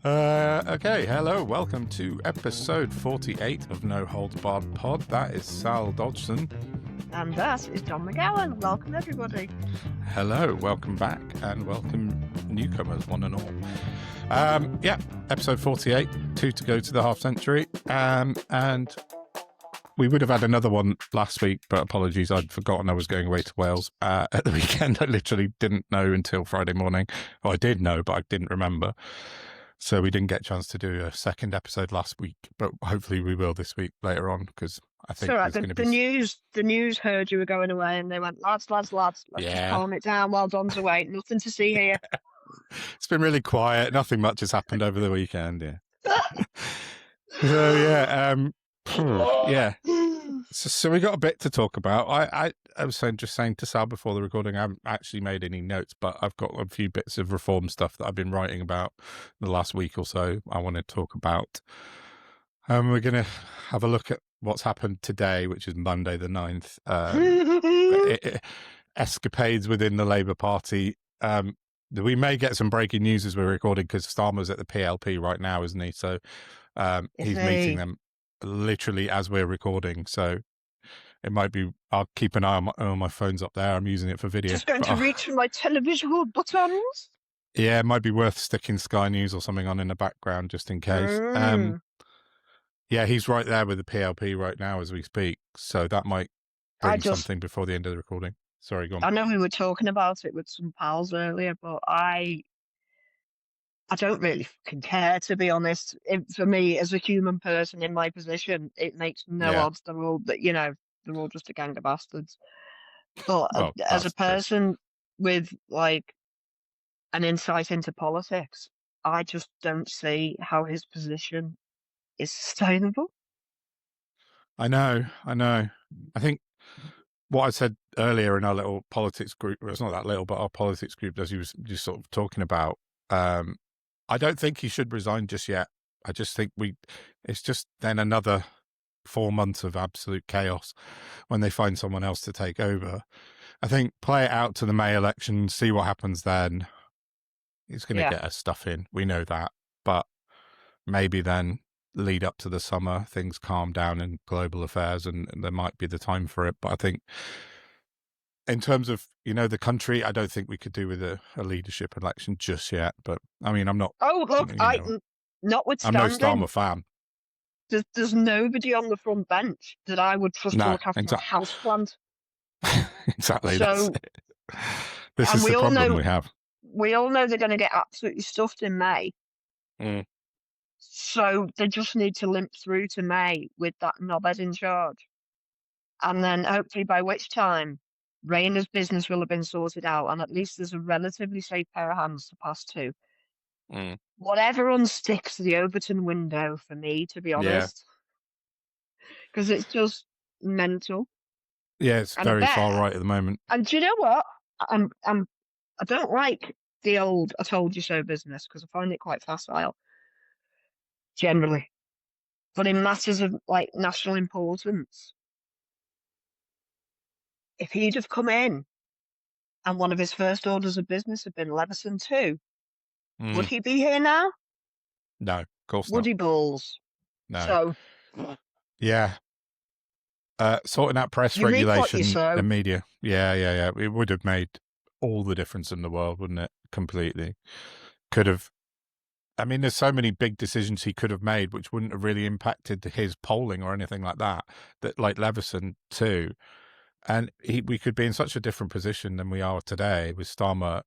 Okay, hello, welcome to episode 48 of No Holds Barred Pod. That is Sal Dodgson. And that is John McGowan. Welcome, everybody. Hello, welcome back, and welcome newcomers, one and all. Episode 48, 2 to go to the half century. And we would have had another one last week, but apologies, I'd forgotten I was going away to Wales at the weekend. I literally didn't know until Friday morning. Well, I did know, but I didn't remember. So we didn't get a chance to do a second episode last week, but hopefully we will this week later on, because I think So the news heard you were going away, and they went, lads, let's just calm it down while Don's away. Nothing to see here. It's been really quiet. Nothing much has happened over the weekend. So we got a bit to talk about. I was saying to Sal before the recording, I haven't actually made any notes, but I've got a few bits of reform stuff that I've been writing about the last week or so I want to talk about. We're going to have a look at what's happened today, which is Monday the 9th. Escapades within the Labour Party. We may get some breaking news as we're recording, because Starmer's at the PLP right now, isn't he? So he's meeting them literally as we're recording. So it might be, I'll keep an eye on my phone's up there. I'm using it for video. Just going to reach for my televisual buttons. Yeah, it might be worth sticking Sky News or something on in the background just in case. Yeah, he's right there with the PLP right now as we speak. So that might bring something before the end of the recording. Sorry, go on. I know we were talking about it with some pals earlier, but I don't really fucking care, to be honest. For me, as a human person in my position, it makes no odds. They're all just a gang of bastards. But as a person with like an insight into politics, I just don't see how his position is sustainable. I know. I think what I said earlier in our little politics group, well, it's not that little, but our politics group, as you was just sort of talking about, I don't think he should resign just yet. I just think it's just then another 4 months of absolute chaos when they find someone else to take over. I think play it out to the May election, see what happens then. He's going to get us stuff in. We know that. But maybe then lead up to the summer, things calm down in global affairs, and there might be the time for it. But I think in terms of, the country, I don't think we could do with a leadership election just yet. But I mean, I'm not. Oh, look, notwithstanding, I'm no Starmer fan. There's nobody on the front bench that I would trust to look after a houseplant. Exactly. So, that's it. This is the problem we have. We all know they're going to get absolutely stuffed in May. So they just need to limp through to May with that knobhead in charge. And then hopefully by which time Rayner's business will have been sorted out, and at least there's a relatively safe pair of hands to pass to. Whatever unsticks the Overton window for me, to be honest. Because it's just mental. Yeah, it's very far right at the moment. And do you know what? I don't like the old "I told you so" business, because I find it quite facile, generally. But in matters of like national importance, if he'd have come in and one of his first orders of business had been Leveson 2, would he be here now? No, of course not. Would he balls? No. So, yeah. Sorting out press regulation and media. Yeah. It would have made all the difference in the world, wouldn't it? Completely. Could have. I mean, there's so many big decisions he could have made which wouldn't have really impacted his polling or anything like that, like Leveson too. And we could be in such a different position than we are today with Starmer,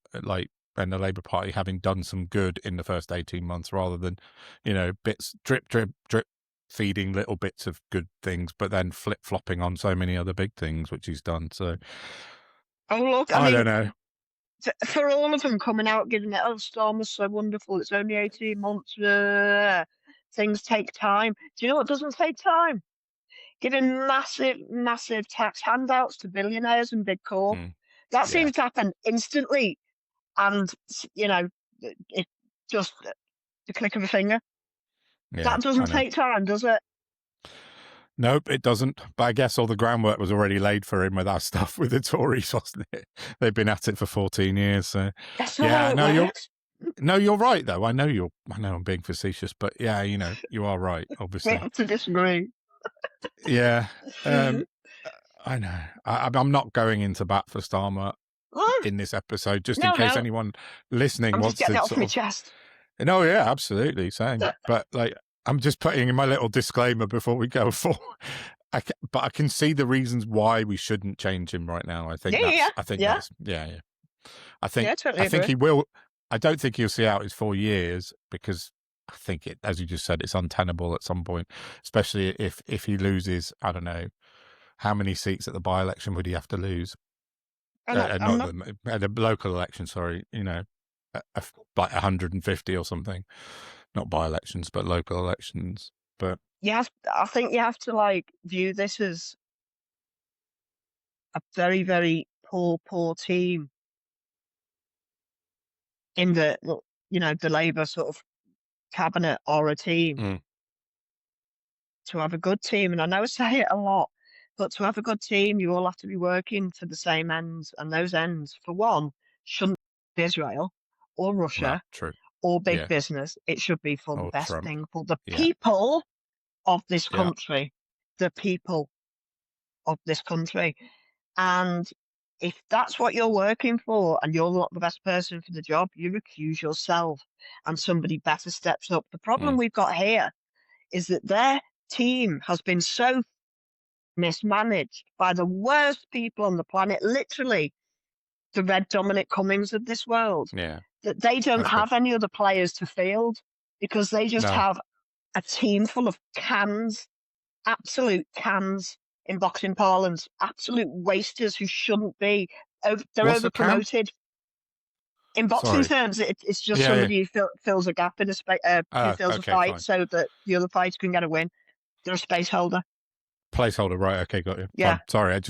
and the Labour Party having done some good in the first 18 months, rather than, bits, drip, feeding little bits of good things, but then flip-flopping on so many other big things, which he's done. So, I don't know. For all of them coming out giving it, Starmer's so wonderful, it's only 18 months, things take time. Do you know what doesn't take time? Giving massive tax handouts to billionaires and big corp. That seems to happen instantly. And, it just the click of a finger. Yeah, that doesn't take time, does it? Nope, it doesn't. But I guess all the groundwork was already laid for him with that stuff with the Tories, wasn't it? They've been at it for 14 years. So That's not how it works. No, you're right though. I know I'm being facetious, but yeah, you are right. We Obviously, have to disagree. yeah. I know. I'm not going into bat for Starmer Oh, in this episode, just in no, case no. anyone listening I'm just wants getting to it off sort my of. chest. No, yeah, absolutely, same. But like, I'm just putting in my little disclaimer before we go forward. But I can see the reasons why we shouldn't change him right now. Yeah, yeah, yeah. Yeah. Yeah, totally I think agree. he will. I don't think he'll see out his 4 years because I think it, as you just said, it's untenable at some point, especially if he loses. I don't know how many seats at the by-election would he have to lose? And I'm Not not. at the local election. Sorry, like 150 or something. Not by-elections, but local elections. But I think you have to like view this as a very, very poor team in the Labour sort of cabinet or a team. mm, To have a good team, and I know I say it a lot, but to have a good team, you all have to be working to the same ends, and those ends, for one, shouldn't be Israel or well, Russia true. or big Yeah. business. It should be for the Or best Trump. thing for the Yeah. people of this Yeah. country, the people of this country. And if that's what you're working for and you're not the best person for the job, you recuse yourself and somebody better steps up. The problem Mm, we've got here is that their team has been so mismanaged by the worst people on the planet, literally the Red Dominic Cummings of this world, yeah. that they don't That's good. have any other players to field because they just No. have a team full of cans, absolute cans in boxing parlance, absolute wasters who shouldn't be. They're What's over a cam? promoted. In boxing Sorry. terms, it's just Yeah. Yeah. somebody who fills a gap in a space, who Oh, fills a okay, fight fine. so that the other fighter can get a win. They're a space holder. Placeholder, right? Okay, got you. Yeah. Fine. Sorry, I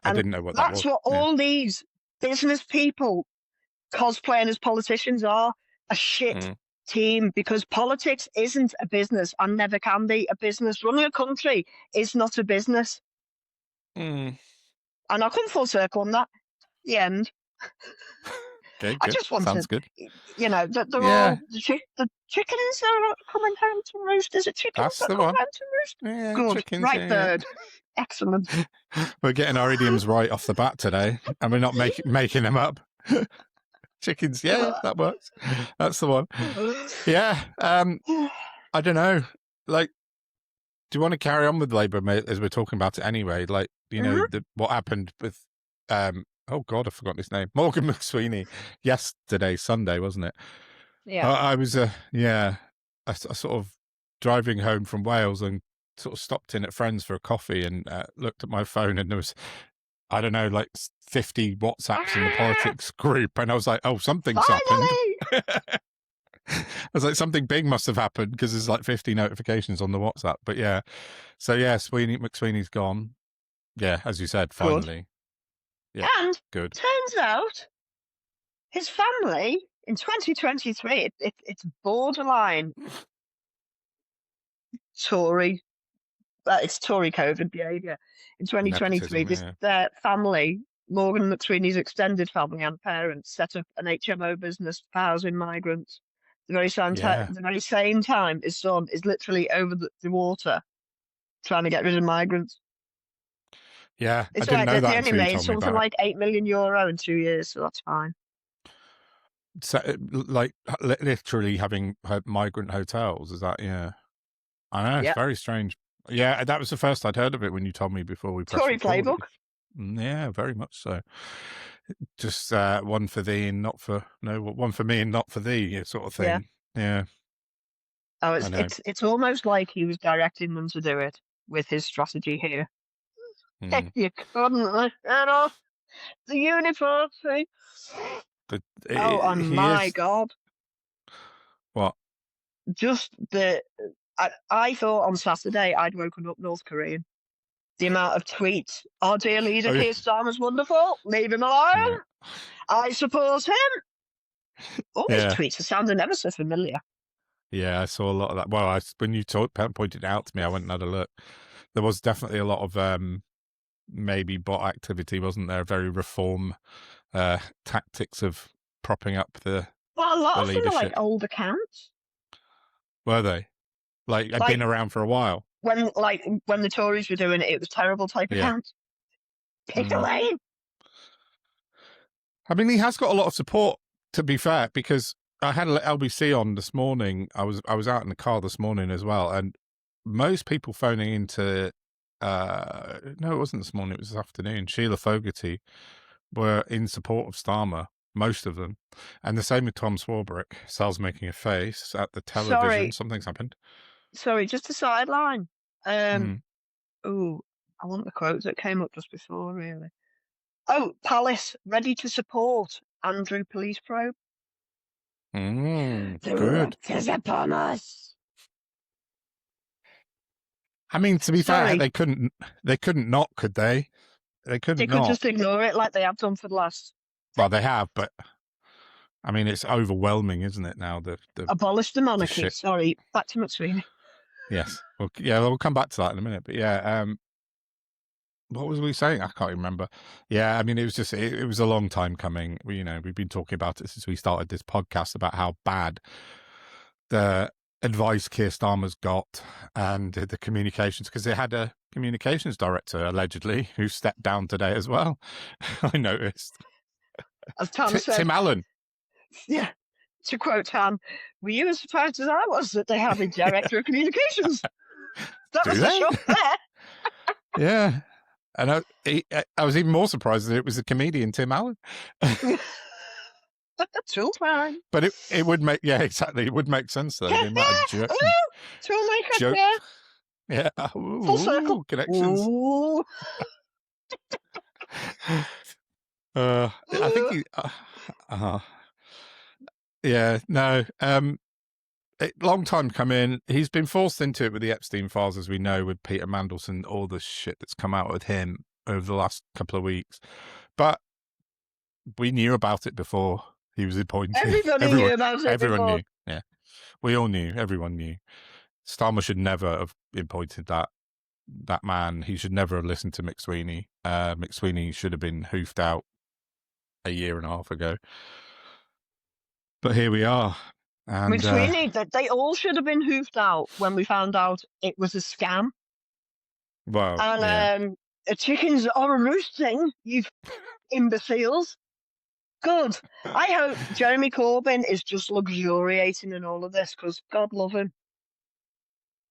And didn't know what that that's was. what Yeah. all these business people cosplaying as politicians are, a shit Mm, team, because politics isn't a business and never can be a business. Running a country is not a business. mm. And I'll come full circle on that. The end. Okay, I good. just Sounds wanted, good. that they're Yeah, all the chickens are coming home to roost. Is it chickens that's that the come one. home to roost? Yeah, Good. chickens. Right Yeah, bird. Excellent. yeah. We're getting our idioms right off the bat today, and we're not making them up. Chickens. Yeah, that works. That's the one. Yeah. I don't know. Like, do you want to carry on with Labour as we're talking about it anyway? Like, what happened with oh God, I forgot his name. Morgan McSweeney yesterday, Sunday, wasn't it? Yeah. I was I sort of driving home from Wales and sort of stopped in at friends for a coffee and looked at my phone and there was, I don't know, like 50 WhatsApps in the politics group, and I was like, oh, something's happened. Finally. I was like, something big must have happened because there's like 50 notifications on the WhatsApp. But yeah, so yeah, McSweeney's gone. Yeah, as you said, Good. finally. Yeah, And good. turns out his family in 2023, it's borderline Tory. It's Tory COVID behaviour. In 2023, Nepotism. Yeah, their family, Morgan McSweeney's extended family and parents, set up an HMO business for housing migrants. yeah, The very same time, his son is literally over the water trying to get rid of migrants. yeah. I It's all didn't right. know They that only until you made told me something about it. like €8 million in 2 years, so that's fine. So, like literally having migrant hotels, is that? Yeah, I know, it's Yeah. very strange. Yeah, that was the first I'd heard of it when you told me before we pressed Tory record. playbook. Yeah, very much so. Just one for thee and not for no, one for me and not for thee, sort of Yeah. thing. Yeah, Oh, I know. it's almost like he was directing them to do it with his strategy here. Mm. You couldn't let that off the university. But Oh, and he my is God. what? Just I thought on Saturday I'd woken up North Korean. The amount of tweets. Our dear leader, Oh, yeah. Keir Starmer's wonderful. Leave him alone. I support him. All these Yeah, tweets are sounding ever so familiar. yeah. I saw a lot of that. Well, when you pointed it out to me, I went and had a look. There was definitely a lot of maybe bot activity, wasn't there? Very reform tactics of propping up the Well, a lot the of them are like leadership. old accounts. Were they? Like, I've been Like around for a while. when the Tories were doing it, it was terrible type Yeah. accounts. Pick a lane. I mean, he has got a lot of support, to be fair, because I had LBC on this morning. I was out in the car this morning as well, and most people phoning into no, it wasn't this morning, it was this afternoon. Sheila Fogarty were in support of Starmer, most of them, and the same with Tom Swarbrick. Sal's making a face at the television. Something's happened. Sorry, just a sideline. Mm. Oh, I want the quote that came up just before, really. Oh, Palace ready to support Andrew police probe. The Good. wreck is upon us. I mean, to be fair, they couldn't not, could they? They couldn't. They could just ignore it like they have done for the last. Well, they have, but I mean, it's overwhelming, isn't it? Now the abolish the monarchy. Sorry, back to McSweeney. Yes, well, yeah, we'll come back to that in a minute. But yeah, what was we saying? I can't remember. Yeah, I mean, it was just it was a long time coming. We've been talking about it since we started this podcast about how bad the advice Keir Starmer's got and the communications, because they had a communications director allegedly who stepped down today as well. I noticed. As Tom said, Tim Allen. Yeah. To quote Tom, were you as surprised as I was that they have a director of communications? That was a shock there. Yeah. And I was even more surprised that it was the comedian Tim Allen. Tool time. But it would make, yeah, exactly. It would make sense though. The amount of joke. Toolmaker, yeah. Full circle. Connections. I think he, yeah, no. Long time coming. He's been forced into it with the Epstein Files, as we know, with Peter Mandelson, all the shit that's come out with him over the last couple of weeks. But we knew about it before he was appointed. Everyone knew about it. Everyone knew. Yeah, we all knew. Everyone knew. Starmer should never have appointed that man. He should never have listened to McSweeney. McSweeney should have been hoofed out a year and a half ago. But here we are. And McSweeney, they all should have been hoofed out when we found out it was a scam. Well, and chickens are a roosting, you imbeciles. Good. I hope Jeremy Corbyn is just luxuriating in all of this, because God love him.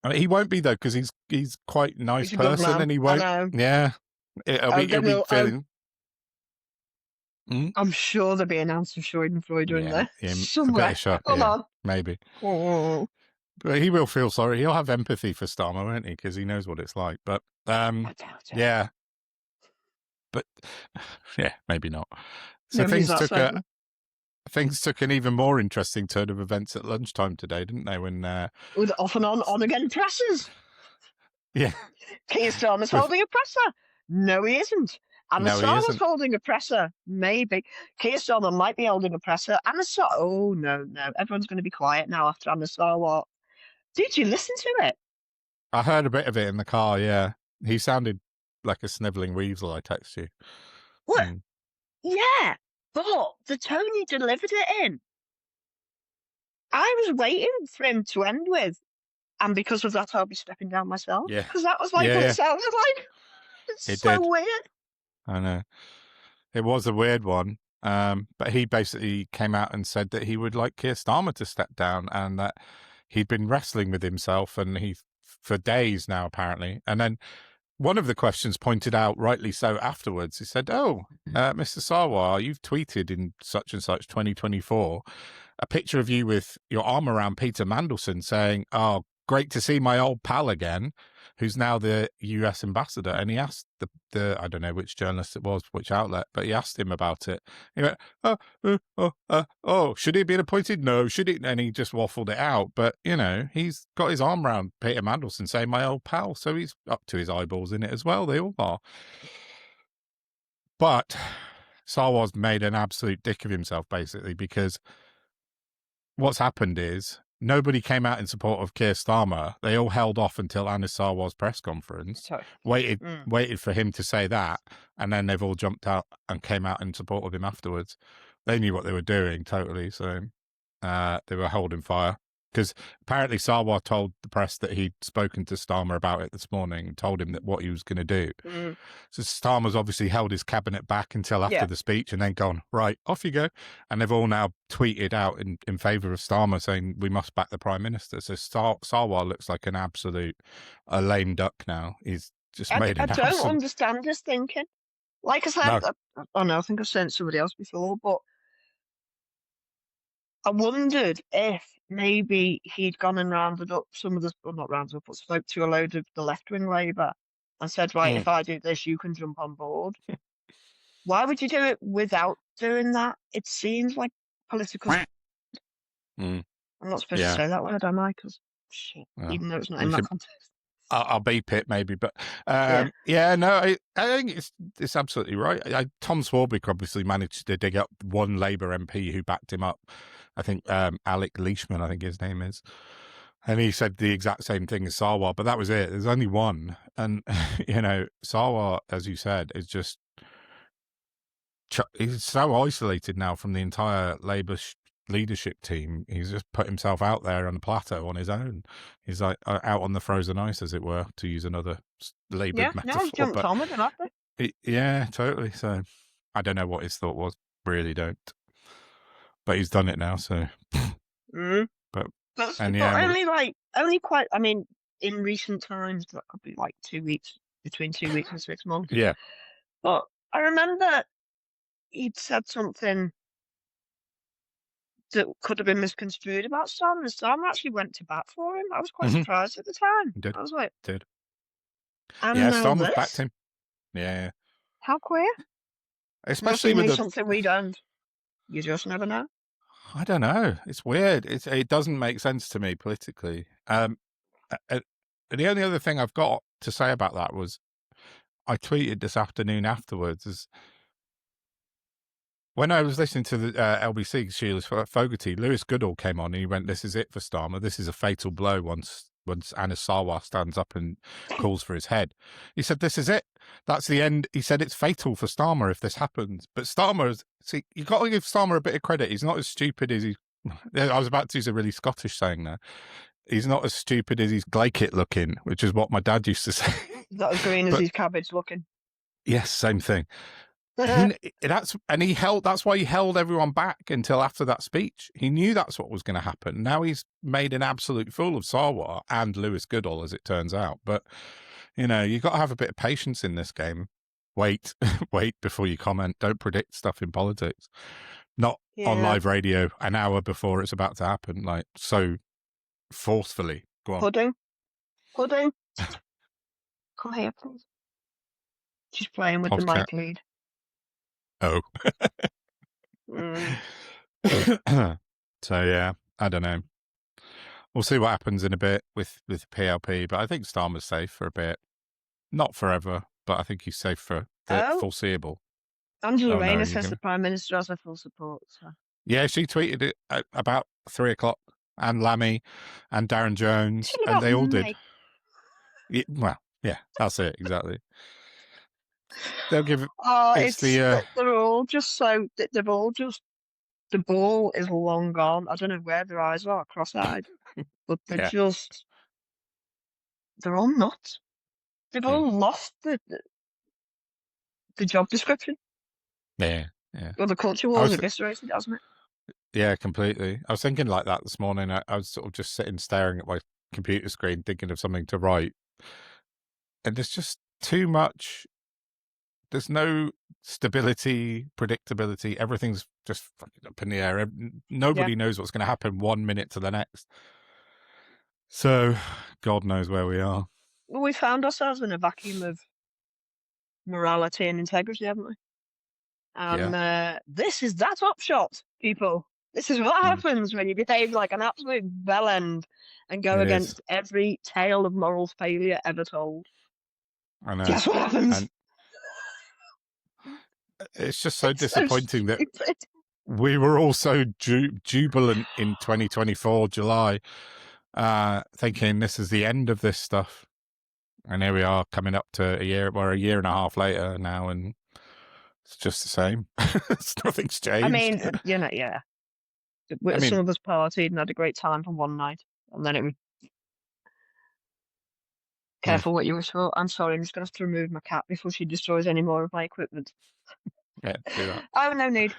I mean, he won't be though, because he's quite a nice person, and he won't. Yeah, it'll be feeling. I'm sure there'll be an ounce of Schadenfreude in there somewhere. Hold on, maybe. Oh. But he will feel sorry. He'll have empathy for Starmer, won't he? Because he knows what it's like. But yeah, but yeah, maybe not. So things took an even more interesting turn of events at lunchtime today, didn't they? When with off and on again presses. Yeah, Keir Starmer's holding a presser. No, he isn't. Anna Sarwar's holding a presser. Maybe. Keir Starmer might be holding a presser. Anna Sarwar. Oh, no. Everyone's going to be quiet now after Anna Sarwar. Did you listen to it? I heard a bit of it in the car, yeah. He sounded like a snivelling weasel, I text you. What? Yeah, but the tone he delivered it in. I was waiting for him to end with, and because of that, I'll be stepping down myself. Yeah. Because that was like what it sounded like. It's so weird. I know. It was a weird one. But he basically came out and said that he would like Keir Starmer to step down, and that he'd been wrestling with himself, and he for days now, apparently. And then one of the questions pointed out, rightly so, afterwards, he said, Mr. Sarwar, you've tweeted in such and such 2024 a picture of you with your arm around Peter Mandelson saying, oh, great to see my old pal again, who's now the US ambassador. And he asked the I don't know which journalist it was, which outlet, but he asked him about it. He went, should he have been appointed? No, should he? And he just waffled it out. But, he's got his arm around Peter Mandelson saying my old pal. So he's up to his eyeballs in it as well. They all are. But Sarwar's made an absolute dick of himself, basically, because what's happened is nobody came out in support of Keir Starmer. They all held off until Anna Sarwar's press conference, waited for him to say that, and then they've all jumped out and came out in support of him afterwards. They knew what they were doing, totally. So they were holding fire. Because apparently Sarwar told the press that he'd spoken to Starmer about it this morning and told him that what he was going to do. Mm. So Starmer's obviously held his cabinet back until after Yeah. the speech and then gone, right, off you go. And they've all now tweeted out in favour of Starmer saying we must back the Prime Minister. So Sarwar looks like an absolute lame duck now. He's just made I an don't absolute... understand his thinking. Like I said, No. I know, I think I've sent somebody else before, but I wondered if maybe he'd gone and rounded up some of the, well, not rounded up, but spoke to a load of the left-wing Labour and said, right, if I do this, you can jump on board. Why would you do it without doing that? It seems like political. I'm not supposed to say that word, am I? Because shit, even though it's not in that context. I'll beep it maybe, but no, I think it's absolutely right. Tom Swarbrick obviously managed to dig up one Labour MP who backed him up. I think Alec Leishman, I think his name is, and he said the exact same thing as Sarwar, but that was it. There's only one, and you know, Sarwar, as you said, is just he's so isolated now from the entire Labour leadership team. He's just put himself out there on the plateau on his own. He's like out on the frozen ice, as it were, to use another laboured metaphor. Yeah, jumped on with him, haven't they? Yeah, totally. So I don't know what his thought was. Really don't. But he's done it now, so. But only quite. I mean, in recent times, that could be like 2 weeks, between 2 weeks and 6 months. Yeah. But I remember he'd said something that could have been misconstrued about Starmer, and Starmer actually went to bat for him. I was quite surprised at the time. Did. I was like, did. And yeah, Starmer backed him. Yeah. How queer? Especially with something we don't. You just never know. I don't know. It's weird. It doesn't make sense to me politically. And the only other thing I've got to say about that was I tweeted this afternoon afterwards is when I was listening to the LBC, Sheila Fogarty, Lewis Goodall came on and he went, "This is it for Starmer. This is a fatal blow once Anas Sarwar stands up and calls for his head." He said, "This is it. That's the end." He said, "It's fatal for Starmer if this happens." But Starmer, see, you've got to give Starmer a bit of credit. He's not as stupid as he... I was about to use a really Scottish saying there. He's not as stupid as he's Glaikit looking, which is what my dad used to say. Not as green as his cabbage looking. Yes, same thing. That's why he held everyone back until after that speech. He knew that's what was going to happen. Now he's made an absolute fool of Sarwar and Lewis Goodall, as it turns out. But you know, you've got to have a bit of patience in this game. Wait before you comment. Don't predict stuff in politics. Not on live radio an hour before it's about to happen, like so forcefully. Go on. Pudding. Come here, please. She's playing with the mic lead. Oh. So yeah, I don't know. We'll see what happens in a bit with PLP, but I think Starmer's safe for a bit. Not forever, but I think he's safe for the foreseeable. Angela Rayner says the Prime Minister has her full support. So. Yeah, she tweeted it at about 3:00, and Lammy and Darren Jones, and they all did. Yeah, well, yeah, that's it, exactly. They'll give it. They're all just so. They've all just. The ball is long gone. I don't know where their eyes are, cross-eyed, but they're just. They're all nuts. They've all lost the job description. Yeah. Well, the culture war is eviscerated, hasn't it? Yeah, completely. I was thinking like that this morning. I was sort of just sitting staring at my computer screen, thinking of something to write, and there's just too much. There's no stability, predictability. Everything's just fucking up in the air. Nobody knows what's going to happen 1 minute to the next. So, God knows where we are. Well, we found ourselves in a vacuum of morality and integrity, haven't we? And this is that upshot, people. This is what happens when you behave like an absolute bellend and go against every tale of moral failure ever told. I know. Guess what happens? And it's just so disappointing that we were all so jubilant in 2024 July, thinking this is the end of this stuff, and here we are coming up to a year. We're a year and a half later now, and it's just the same. Nothing's changed. I mean, I mean, some of us partied and had a great time for one night, and then it was careful what you wish for. I'm sorry, I'm just gonna have to remove my cat before she destroys any more of my equipment. yeah, do that. Oh, no need.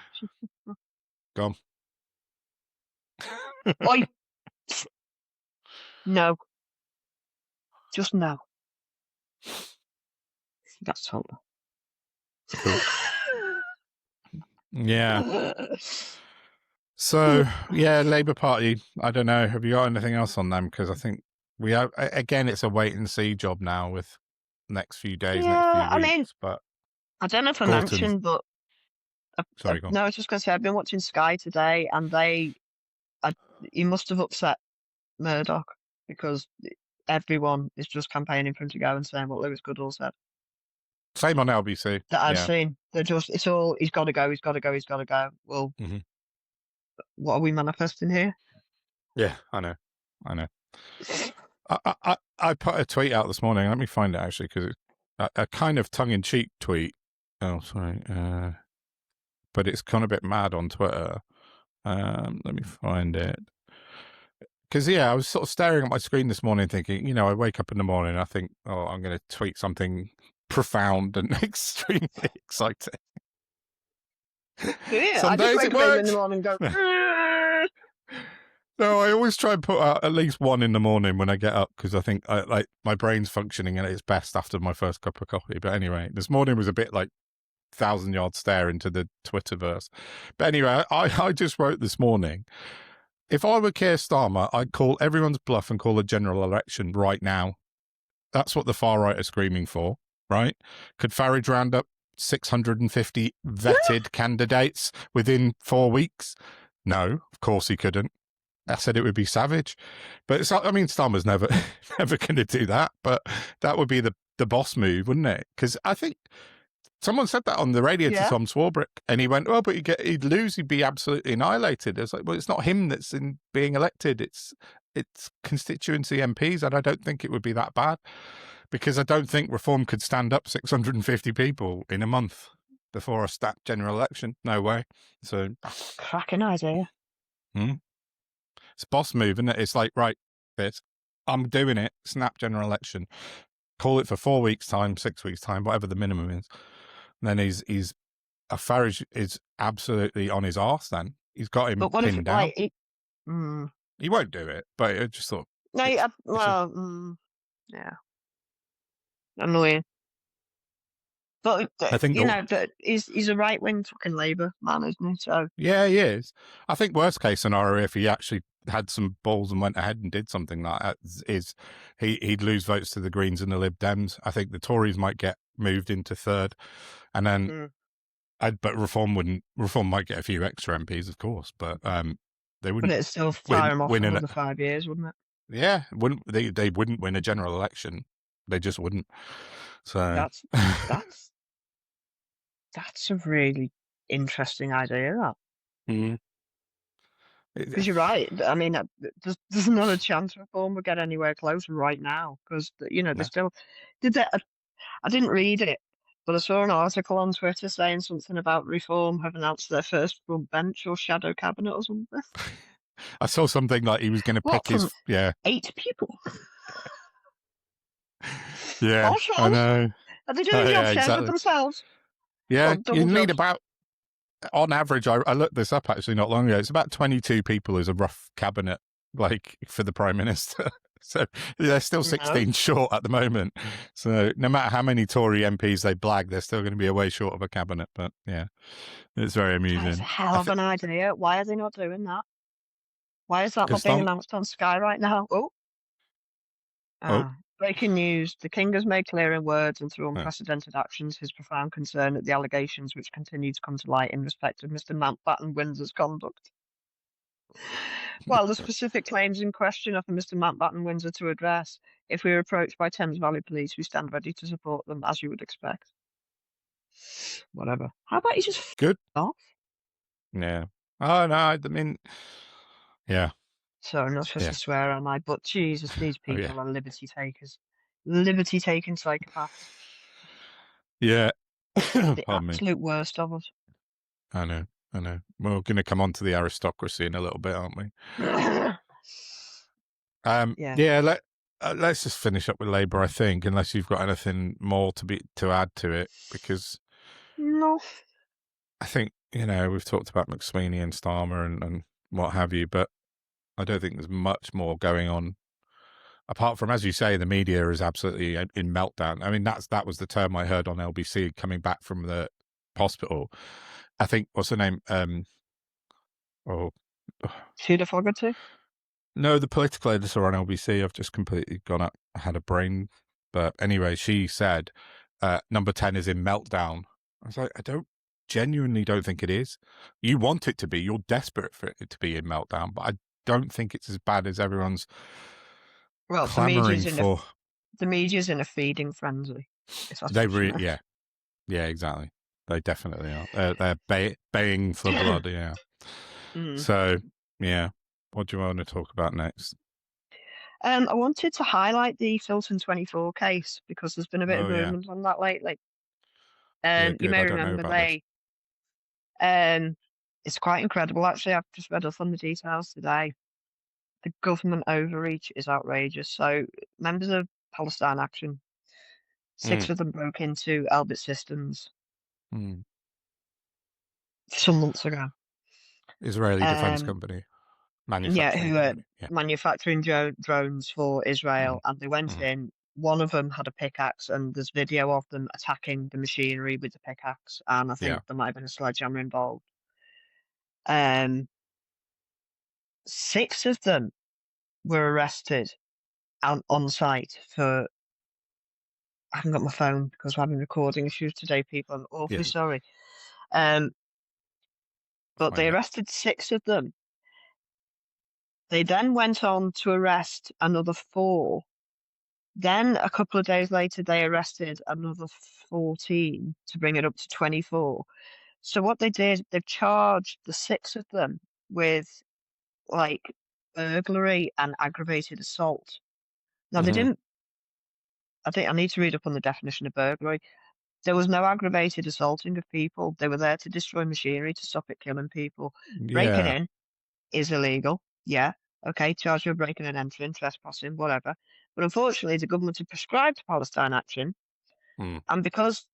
Go on. Oi! No. Just no. That's told her. Cool. Yeah. So, yeah, Labour Party, I don't know. Have you got anything else on them? Because I think we have, again, it's a wait and see job now with next few days, next Yeah, few I mean, weeks. But I don't know if I Gorton's, mentioned, but sorry, go on. no, I was just going to say I've been watching Sky today, and he must have upset Murdoch because everyone is just campaigning for him to go and saying what Lewis Goodall said Same on LBC. that I've Yeah. seen. It's all he's got to go, he's got to go, he's got to go. Well, what are we manifesting here? Yeah, I know. I put a tweet out this morning. Let me find it actually, because it's a kind of tongue-in-cheek tweet. Oh, sorry. But it's kind of a bit mad on Twitter. Let me find it. Because, yeah, I was sort of staring at my screen this morning thinking, I wake up in the morning, I think, oh, I'm going to tweet something profound and extremely exciting. Yeah, Some I just days wake it up in works. the morning and go. No, I always try and put out at least one in the morning when I get up, because I think my brain's functioning at its best after my first cup of coffee. But anyway, this morning was a bit like 1,000-yard stare into the Twitterverse. But anyway, I just wrote this morning, if I were Keir Starmer, I'd call everyone's bluff and call a general election right now. That's what the far right are screaming for, right? Could Farage round up 650 vetted candidates within 4 weeks? No, of course he couldn't. I said it would be savage. But Starmer's never going to do that. But that would be the boss move, wouldn't it? Because I think someone said that on the radio to Tom Swarbrick, and he went, "Oh, but he'd lose. He'd be absolutely annihilated." It's like, well, it's not him that's in being elected. It's constituency MPs, and I don't think it would be that bad, because I don't think Reform could stand up 650 people in a month before a stat general election. No way. So that's a cracking idea. It's a boss move, isn't it? It's like, right, I'm doing it. Snap general election. Call it for 4 weeks' time, 6 weeks' time, whatever the minimum is. And then Farage is absolutely on his arse. Then he's got him pinned down. He won't do it, but I just thought. No, yeah, annoying. But I think but he's a right wing fucking Labour man, isn't he? So yeah, he is. I think worst case scenario, if he actually had some balls and went ahead and did something like that, is he'd lose votes to the Greens and the Lib Dems. I think the Tories might get moved into third, and then but Reform might get a few extra MPs, of course, but they wouldn't. But it's still fire them off for another 5 years, wouldn't it? Yeah, they wouldn't win a general election. They just wouldn't. So that's a really interesting idea. That. Because you're right. I mean, there's not a chance Reform will get anywhere close right now, because they still did that. I didn't read it, but I saw an article on Twitter saying something about Reform have announced their first front bench or shadow cabinet or something. I saw something like he was going to pick his 8 people. Yeah, I know. Are they doing job shares with themselves? Yeah, you need about, on average, I looked this up actually not long ago, it's about 22 people as a rough cabinet, like, for the Prime Minister. So they're still 16 short at the moment. So no matter how many Tory MPs they blag, they're still going to be way short of a cabinet. But yeah, it's very amusing. That's a hell of an idea. Why are they not doing that? Why is that not being announced on Sky right now? Breaking news. The King has made clear in words and through unprecedented actions his profound concern at the allegations which continue to come to light in respect of Mr. Mountbatten Windsor's conduct. While the specific claims in question are for Mr. Mountbatten Windsor to address, if we are approached by Thames Valley Police, we stand ready to support them, as you would expect. Whatever. How about you just good off? Yeah. Oh, no, I mean, yeah. So I'm not supposed to swear, am I? But Jesus, these people are liberty takers. Liberty-taking psychopaths. Yeah. The absolute worst of us. I know. I know. We're going to come on to the aristocracy in a little bit, aren't we? Yeah. Yeah. Let's just finish up with Labour, I think, unless you've got anything more to add to it, because No. I think, we've talked about McSweeney and Starmer and what have you, but I don't think there's much more going on apart from, as you say, the media is absolutely in meltdown. I mean, that was the term I heard on LBC coming back from the hospital. I think, what's her name? Oh, Tudor Fogarty? no, the political editor on LBC. I've just completely gone up. I had a brain. But anyway, she said number 10 is in meltdown. I was like, genuinely don't think it is. You want it to be. You're desperate for it to be in meltdown, but I don't think it's as bad as everyone's Well, clamoring for. the media's in a feeding frenzy. If that's They what you really, meant. yeah, exactly. They definitely are. They're baying for blood. Yeah. Mm. So, yeah. What do you want to talk about next? I wanted to highlight the Filton 24 case because there's been a bit of Oh, yeah. movement on that lately. Yeah, You good. may I don't know remember about this. it's quite incredible actually. I've just read up on the details today. The government overreach is outrageous. So members of Palestine Action, 6 Mm, of them broke into Elbit Systems mm. some months ago. Israeli Defense Um, Company. yeah, Manufacturing who are company. Yeah. manufacturing drones for Israel, Mm, and they went mm. in. One of them had a pickaxe, and there's video of them attacking the machinery with the pickaxe, and I Yeah. think there might have been a sledgehammer involved. Um, 6 of them were arrested on site for. I haven't got my phone because we're having recording issues today, people. I'm awfully Yeah. sorry. Um, but they Find it. arrested 6 of them. They then went on to arrest another 4. Then a couple of days later, they arrested another 14 to bring it up to 24. So what they did, they've charged the 6 of them with like burglary and aggravated assault. Now they Mm-hmm. didn't. I think I need to read up on the definition of burglary. There was no aggravated assaulting of people. They were there to destroy machinery to stop it killing people. Breaking Yeah. in is illegal. Yeah. Okay. Charged with breaking and entering, trespassing, whatever. But unfortunately, the government had prescribed Palestine Action. Mm. And because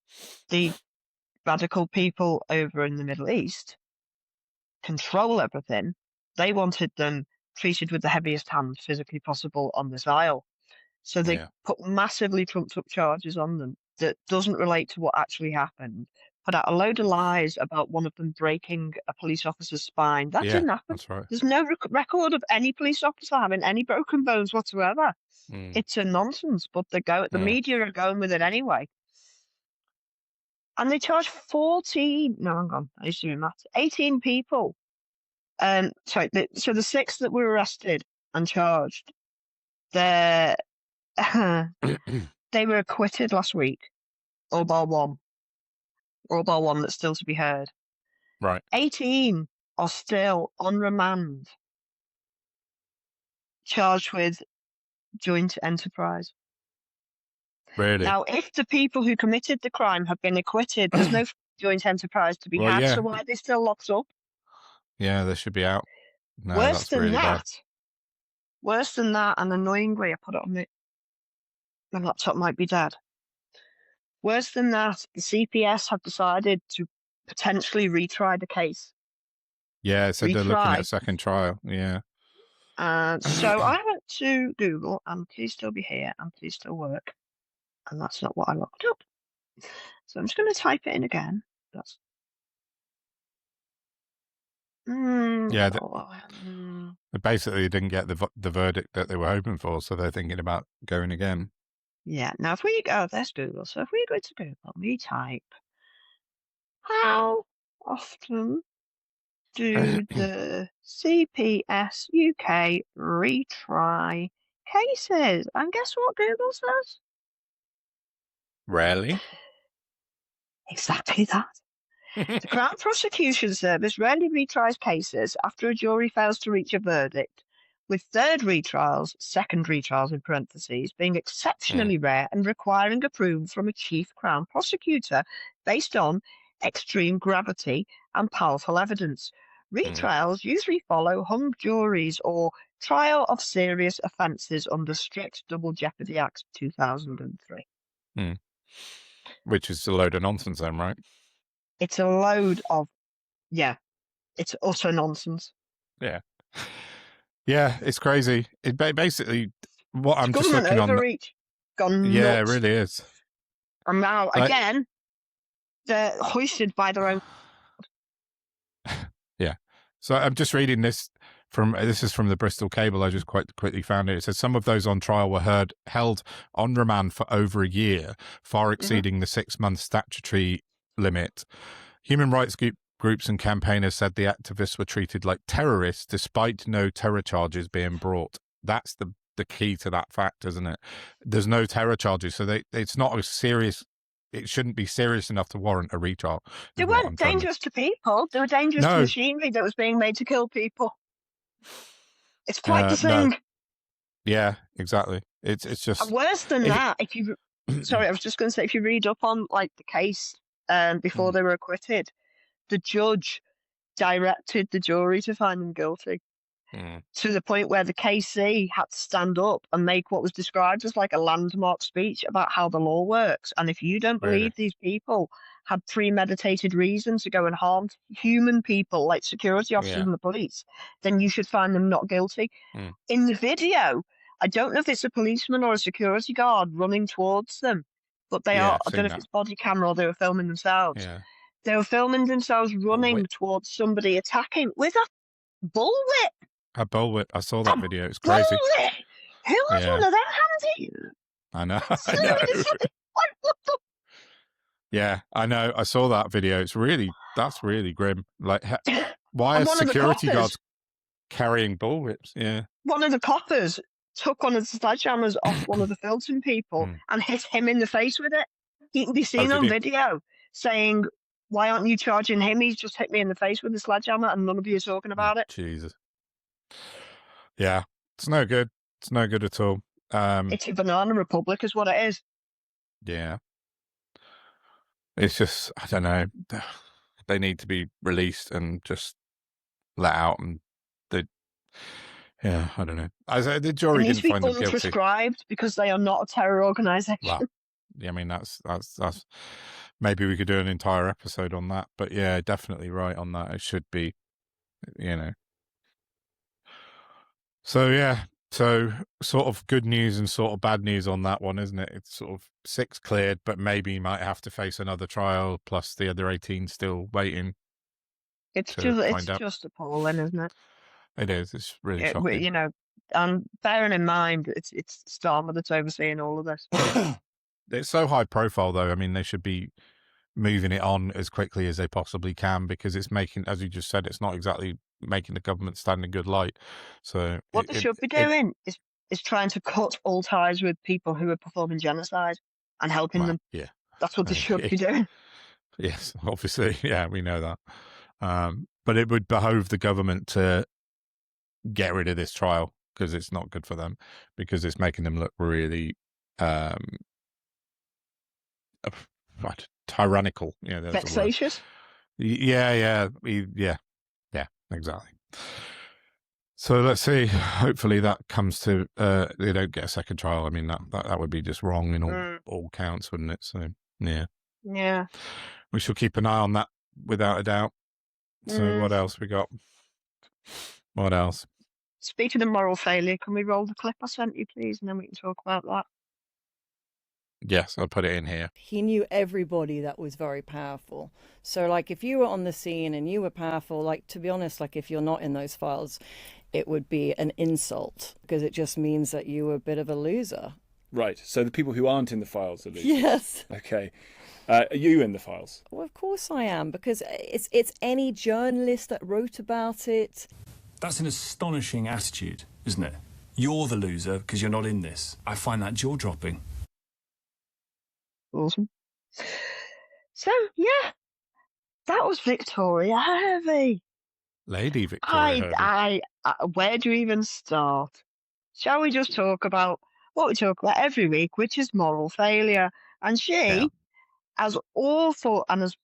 the radical people over in the Middle East control everything, they wanted them treated with the heaviest hand physically possible on this aisle. So they Yeah. put massively trumped up charges on them that doesn't relate to what actually happened. Put out a load of lies about one of them breaking a police officer's spine. That Yeah. didn't happen. That's right. There's no record of any police officer having any broken bones whatsoever. Mm. It's a nonsense, but the Mm. media are going with it anyway. And they charged 14, no, hang on, I used to do maths, 18 people. So the 6 that were arrested and charged, they they were acquitted last week, all bar one that's still to be heard. Right. 18 are still on remand, charged with joint enterprise. Really? Now, if the people who committed the crime have been acquitted, there's no joint enterprise to be Well, had, yeah. so why are they still locked up? Yeah, they should be out. No, Worse that's than really bad. that, and annoyingly, I put it on my laptop might be dead. Worse than that, the CPS have decided to potentially retry the case. Yeah, so they're looking at a second trial. Yeah. So I went to Google, and please still be here, and please still work. And that's not what I looked up. So I'm just going to type it in again. That's Yeah. They basically didn't get the verdict that they were hoping for, so they're thinking about going again. yeah. Now if we go, there's Google. So if we go to Google, we type, how often do the CPS UK retry cases? And guess what Google says? Rarely. Exactly that. The Crown Prosecution Service rarely retries cases after a jury fails to reach a verdict, with third retrials, second retrials in parentheses, being exceptionally rare and requiring approval from a chief Crown prosecutor based on extreme gravity, and powerful evidence. Retrials usually follow hung juries or trial of serious offences under strict Double Jeopardy Act 2003. Which is a load of nonsense then, right? It's a load of, it's utter nonsense. Yeah. Yeah, it's crazy. It basically, what It's I'm just government looking on. overreach gone Yeah, it nuts. really is. And now, again, they're hoisted by their own. Yeah. So I'm just reading this this is from the Bristol Cable. I just quite quickly found it. It says some of those on trial were held on remand for over a year, far exceeding the 6-month statutory limit. Human rights groups and campaigners said the activists were treated like terrorists despite no terror charges being brought. That's the key to that fact, isn't it? There's no terror charges, so it's not a serious. It shouldn't be serious enough to warrant a retrial. They weren't dangerous to people. They were dangerous to machinery that was being made to kill people. It's quite the thing. No. Yeah, exactly. It's just and worse than that. If you, sorry, I was just going to say, if you read up on like the case before they were acquitted, the judge directed the jury to find them guilty. To the point where the KC had to stand up and make what was described as like a landmark speech about how the law works. And if you don't believe these people had premeditated reason to go and harm human people like security officers and the police, then you should find them not guilty. In the video, I don't know if it's a policeman or a security guard running towards them, but they are, I don't know if it's body camera or they were filming themselves. They were filming themselves running towards somebody attacking with a bullwhip. A bullwhip. I saw that video. It's crazy. Bullwhip! Who has one of them handy? I know. Yeah, I know. I saw that video. That's really grim. Like, why are security guards carrying bullwhips? Yeah. One of the coppers took one of the sledgehammers off one of the Filton people and hit him in the face with it. He can be seen on video saying, "Why aren't you charging him? He's just hit me in the face with the sledgehammer and none of you are talking about it." Jesus. Yeah, it's no good. It's no good at all. It's a banana republic is what it is. Yeah. It's just, I don't know. They need to be released and just let out, and I don't know. The jury didn't find them guilty. Prescribed because they are not a terror organisation. Well, I mean, that's maybe we could do an entire episode on that, but yeah, definitely right on that. It should be, So yeah, so sort of good news and sort of bad news on that one, isn't it? It's sort of 6 cleared, but maybe might have to face another trial, plus the other 18 still waiting. It's just appalling, isn't it? It is. It's really shocking. And bearing in mind it's Starmer that's overseeing all of this. It's so high profile, though. I mean, they should be moving it on as quickly as they possibly can, because it's making, as you just said, it's not exactly making the government stand in good light. So what they should be doing is trying to cut all ties with people who are performing genocide and helping them. Yeah, that's what they should be doing. Yes, obviously, yeah, we know that. But it would behoove the government to get rid of this trial, because it's not good for them, because it's making them look really tyrannical. Vexatious. Yeah, exactly. So let's see. Hopefully that comes to they don't get a second trial. I mean, that would be just wrong in all counts, wouldn't it? So yeah, we shall keep an eye on that without a doubt. So what else we got? What else? Speaking of moral failure, can we roll the clip I sent you, please, and then we can talk about that? Yes, I'll put it in here. He knew everybody that was very powerful. So, like, if you were on the scene and you were powerful, like, to be honest, like, if you're not in those files, it would be an insult, because it just means that you were a bit of a loser. Right. So the people who aren't in the files are losers. Yes. Okay. Are you in the files? Well, of course I am, because it's any journalist that wrote about it. That's an astonishing attitude, isn't it? You're the loser because you're not in this. I find that jaw-dropping. Awesome. So, yeah, that was Victoria Hervey. Lady Victoria Hervey. Where do you even start? Shall we just talk about what we talk about every week, which is moral failure? And she, as awful and as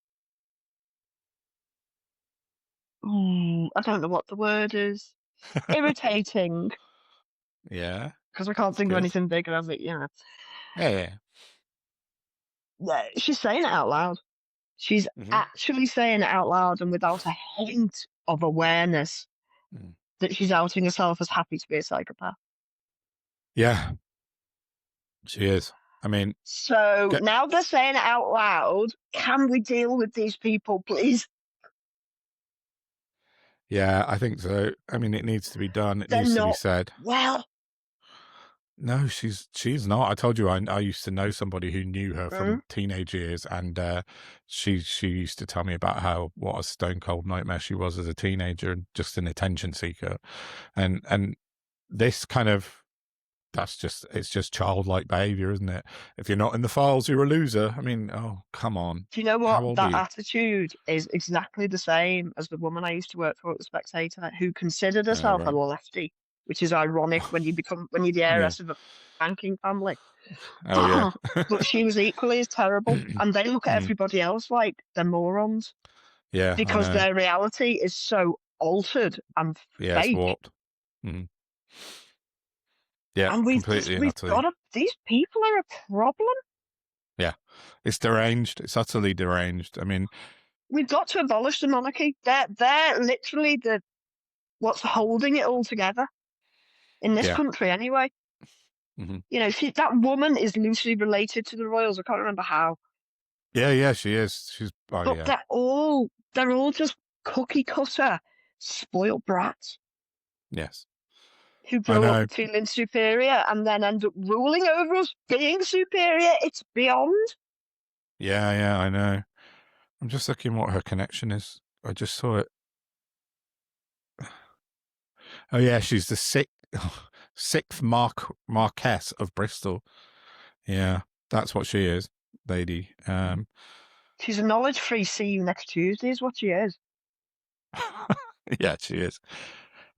I don't know what the word is. Irritating, Yeah. because I can't think of Good. anything bigger as it, Yeah. Yeah, she's saying it out loud. She's Mhm. actually saying it out loud and without a hint of awareness Mm. that she's outing herself as happy to be a psychopath. Yeah. She is. I mean, So now they're saying it out loud. Can we deal with these people, please? yeah, I think so. I mean, it needs to be done. It They're needs to be not said. well. No, she's not. I told you I used to know somebody who knew her from teenage years, and she used to tell me about what a stone cold nightmare she was as a teenager and just an attention seeker, and this kind of it's just childlike behavior, isn't it? If you're not in the files, you're a loser. I mean, oh, come on. Do you know How what? old That are you? attitude is exactly the same as the woman I used to work for at the Spectator, who considered herself a Right. lefty, which is ironic when you're the heiress of a banking family. Oh yeah. But she was equally as terrible, and they look at everybody else like they're morons. Yeah, because I know. their reality is so altered and Yeah, it's fake. warped. Mm. Yeah, And completely and utterly. these people are a problem. Yeah, it's deranged. It's utterly deranged. I mean, we've got to abolish the monarchy. They're literally what's holding it all together in this country, anyway. Mm-hmm. You know, that woman is loosely related to the royals. I can't remember how. Yeah, she is. But they're all just cookie cutter, spoiled brats. Yes. Who grow up feeling superior and then end up ruling over us being superior. It's beyond. Yeah, I know. I'm just looking what her connection is. I just saw it. Oh yeah, she's the sixth Marquess of Bristol. Yeah, that's what she is, lady. She's a knowledge-free see you next Tuesday is what she is. Yeah, she is.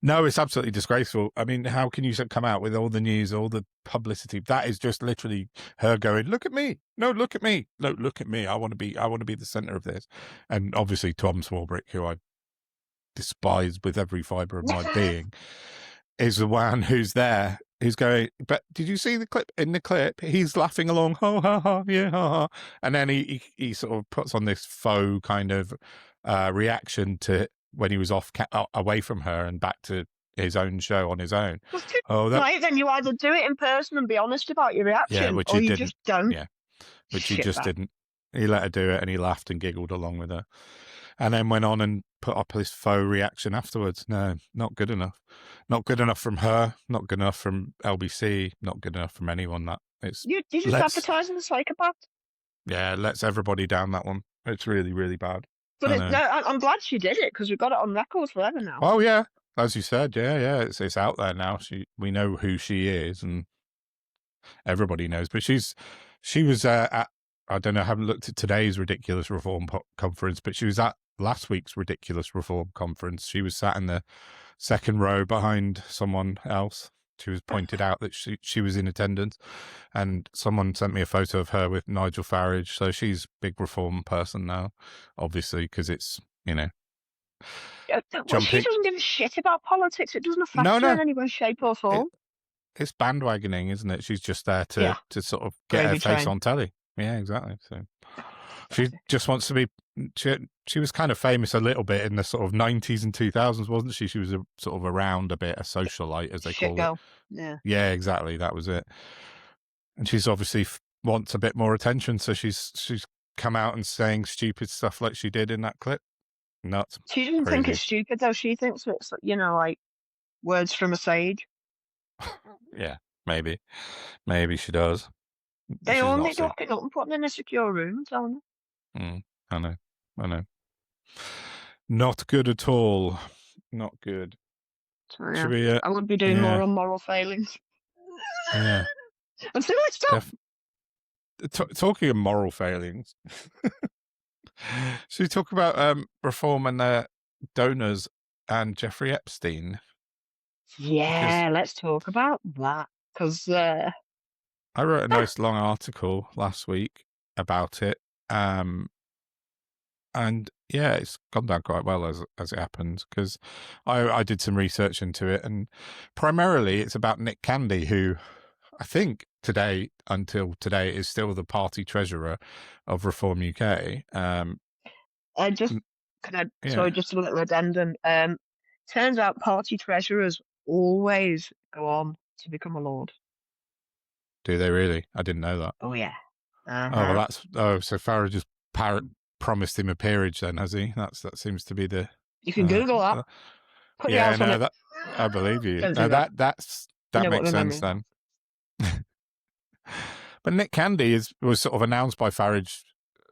No, it's absolutely disgraceful. I mean, how can you come out with all the news, all the publicity? That is just literally her going, "Look at me! No, look at me! No, look at me! I want to be the center of this." And obviously, Tom Swarbrick, who I despise with every fiber of my being, is the one who's there, who's going. But did you see the clip? In the clip, he's laughing along, ha ha ha, yeah, ha ha, and then he sort of puts on this faux kind of reaction to when he was away from her and back to his own show on his own. Right, then you either do it in person and be honest about your reaction, which or he you didn't. just don't. Yeah, which he just didn't. He let her do it and he laughed and giggled along with her. And then went on and put up this faux reaction afterwards. No, not good enough. Not good enough from her. Not good enough from LBC. Not good enough from anyone. You're just advertising the psychopath. Yeah, lets everybody down, that one. It's really, really bad. But I'm glad she did it because we've got it on record forever now. Oh yeah, as you said, yeah, it's out there now. We know who she is, and everybody knows. But she was at, I don't know, I haven't looked at today's ridiculous reform conference, but she was at last week's ridiculous reform conference. She was sat in the second row behind someone else. She was pointed out that she was in attendance, and someone sent me a photo of her with Nigel Farage. So she's a big reform person now, obviously, because it's, you know. Well, she doesn't give a shit about politics. It doesn't affect her in any way, shape or form. It's bandwagoning, isn't it? She's just there to sort of get her face on telly. Yeah, exactly. So she just wants to be. She was kind of famous a little bit in the sort of 90s and 2000s, wasn't she? She was sort of around a bit, a socialite, as they call it. Yeah, exactly. That was it. And she's obviously wants a bit more attention, so she's come out and saying stupid stuff like she did in that clip. Nuts. She doesn't think it's stupid though. She thinks it's, you know, like words from a sage. Yeah, maybe she does. They only lock it up and put them in a secure room, don't they? I know. Not good at all. Not good. So, yeah. I would be doing more on moral failings. Yeah. Until I stop. Talking of moral failings, should we talk about reform and their donors and Jeffrey Epstein? Yeah, let's talk about that. Because I wrote a nice long article last week about it. And yeah, it's gone down quite well as it happens, because I did some research into it, and primarily it's about Nick Candy, who I think until today is still the party treasurer of Reform UK. Just yeah. sorry, just a little addendum. Turns out party treasurers always go on to become a lord. Do they really? I didn't know that. Oh yeah. Oh well, so Farage just promised him a peerage then, has he? That seems to be the. You can Google that. Put your Yeah, house on it. that I believe you. Don't No, do that. that makes sense then. But Nick Candy was sort of announced by Farage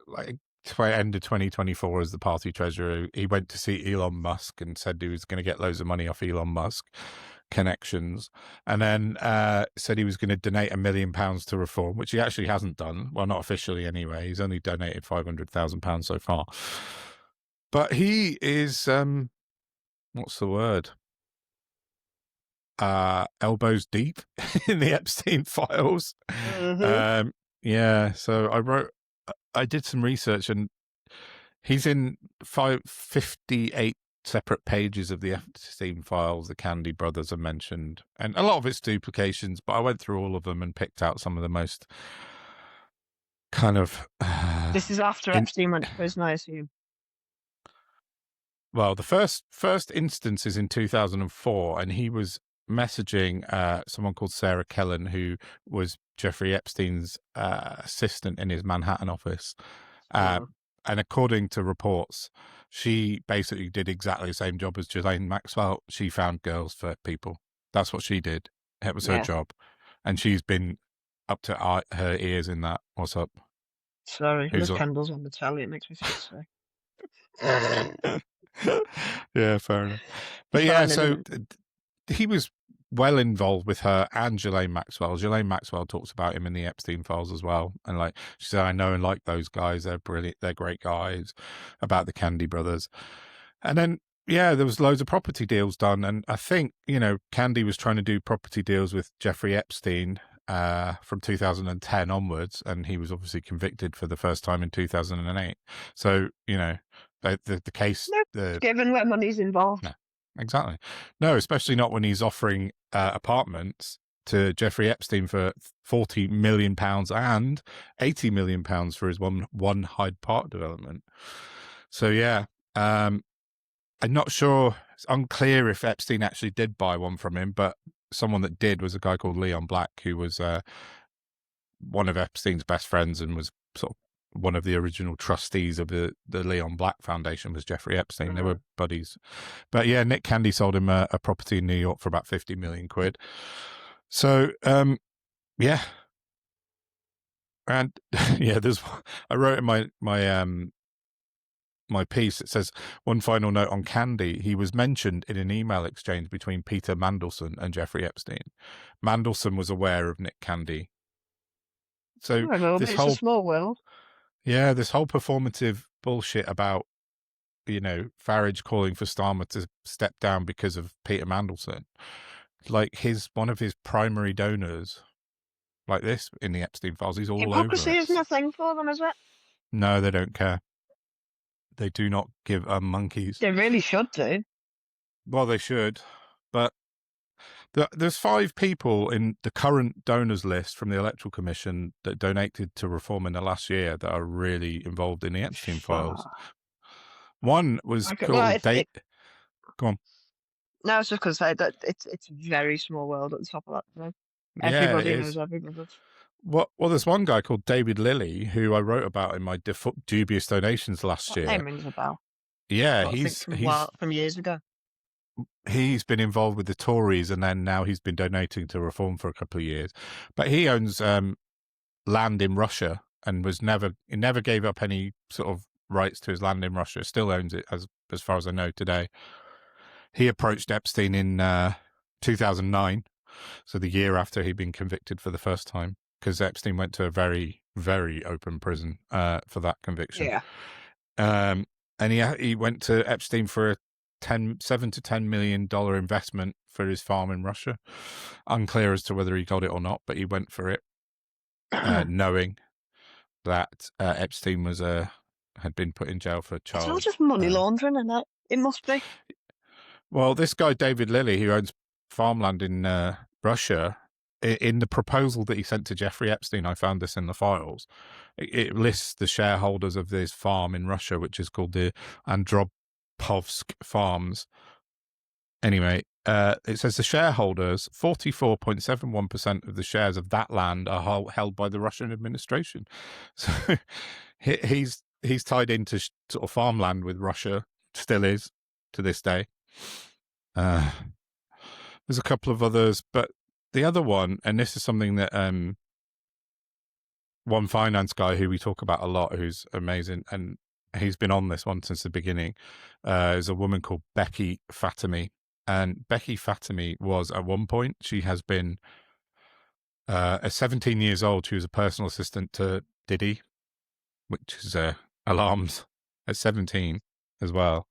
like end of 2024 as the party treasurer. He went to see Elon Musk and said he was going to get loads of money off Elon Musk connections, and then said he was going to donate £1 million to Reform, which he actually hasn't done. Well, not officially anyway. He's only donated £500,000 so far. But he is what's the word? Elbows deep in the Epstein files. Mm-hmm. Yeah, so I did some research, and he's in 58 separate pages of the Epstein files. The Candy brothers are mentioned, and a lot of it's duplications, but I went through all of them and picked out some of the most kind of. This is after Epstein went to prison, I assume. Well, the first instance is in 2004, and he was messaging someone called Sarah Kellen, who was Jeffrey Epstein's assistant in his Manhattan office. And according to reports, she basically did exactly the same job as Ghislaine Maxwell. She found girls for people. That's what she did. It was her job. And she's been up to her ears in that. What's up? Sorry, there's candles on the telly. It makes me feel sick. Yeah, fair enough. But yeah, so he was well involved with her and Ghislaine Maxwell. Ghislaine Maxwell talks about him in the Epstein files as well. And like she said, I know and like those guys. They're brilliant. They're great guys. About the Candy brothers. And then, yeah, there was loads of property deals done. And I think, Candy was trying to do property deals with Jeffrey Epstein from 2010 onwards. And he was obviously convicted for the first time in 2008. So, the case... given where money's involved. No. Exactly. No, especially not when he's offering apartments to Jeffrey Epstein for £40 million and £80 million for his one Hyde Park development. So, yeah, I'm not sure. It's unclear if Epstein actually did buy one from him, but someone that did was a guy called Leon Black, who was one of Epstein's best friends and was sort of one of the original trustees of the Leon Black Foundation was Jeffrey Epstein. Mm-hmm. They were buddies. But yeah, Nick Candy sold him a property in New York for about 50 million quid. So, yeah. And yeah, I wrote in my piece, it says, one final note on Candy. He was mentioned in an email exchange between Peter Mandelson and Jeffrey Epstein. Mandelson was aware of Nick Candy. So it's a small world. Yeah, this whole performative bullshit about, Farage calling for Starmer to step down because of Peter Mandelson. Like one of his primary donors, like this in the Epstein files, he's all over it. Hypocrisy isn't a thing for them, is it? No, they don't care. They do not give a monkeys. They really should do. Well, they should, but there's 5 people in the current donors list from the Electoral Commission that donated to Reform in the last year that are really involved in the Epstein files. One was called Go on. No, I was just going to say that it's a very small world at the top of that. Everybody knows everybody. Well, there's one guy called David Lilly who I wrote about in my dubious donations last year. Name rings a bell. Yeah, he's from years ago. He's been involved with the Tories, and then now he's been donating to Reform for a couple of years. But he owns land in Russia and he never gave up any sort of rights to his land in Russia. Still owns it as far as I know today. He approached Epstein in 2009, so the year after he'd been convicted for the first time, because Epstein went to a very, very open prison for that conviction. Yeah. And he went to Epstein for a $7 to $10 million investment for his farm in Russia. Unclear as to whether he got it or not, but he went for it, knowing that Epstein was a had been put in jail for It's not child. just money laundering, isn't it? It must be. Well, this guy, David Lilly, who owns farmland in Russia, in the proposal that he sent to Jeffrey Epstein, I found this in the files, it lists the shareholders of this farm in Russia, which is called the Andropovsk Farms. Anyway, it says the shareholders, 44.71% of the shares of that land are held by the Russian administration. So he's tied into sort of farmland with Russia, still is to this day. There's a couple of others, but the other one, and this is something that one finance guy who we talk about a lot, who's amazing, and he's been on this one since the beginning, is a woman called Becky Fatemi. And Becky Fatemi was, at one point, she has been, at 17 years old, she was a personal assistant to Diddy, which is alarms at 17 as well.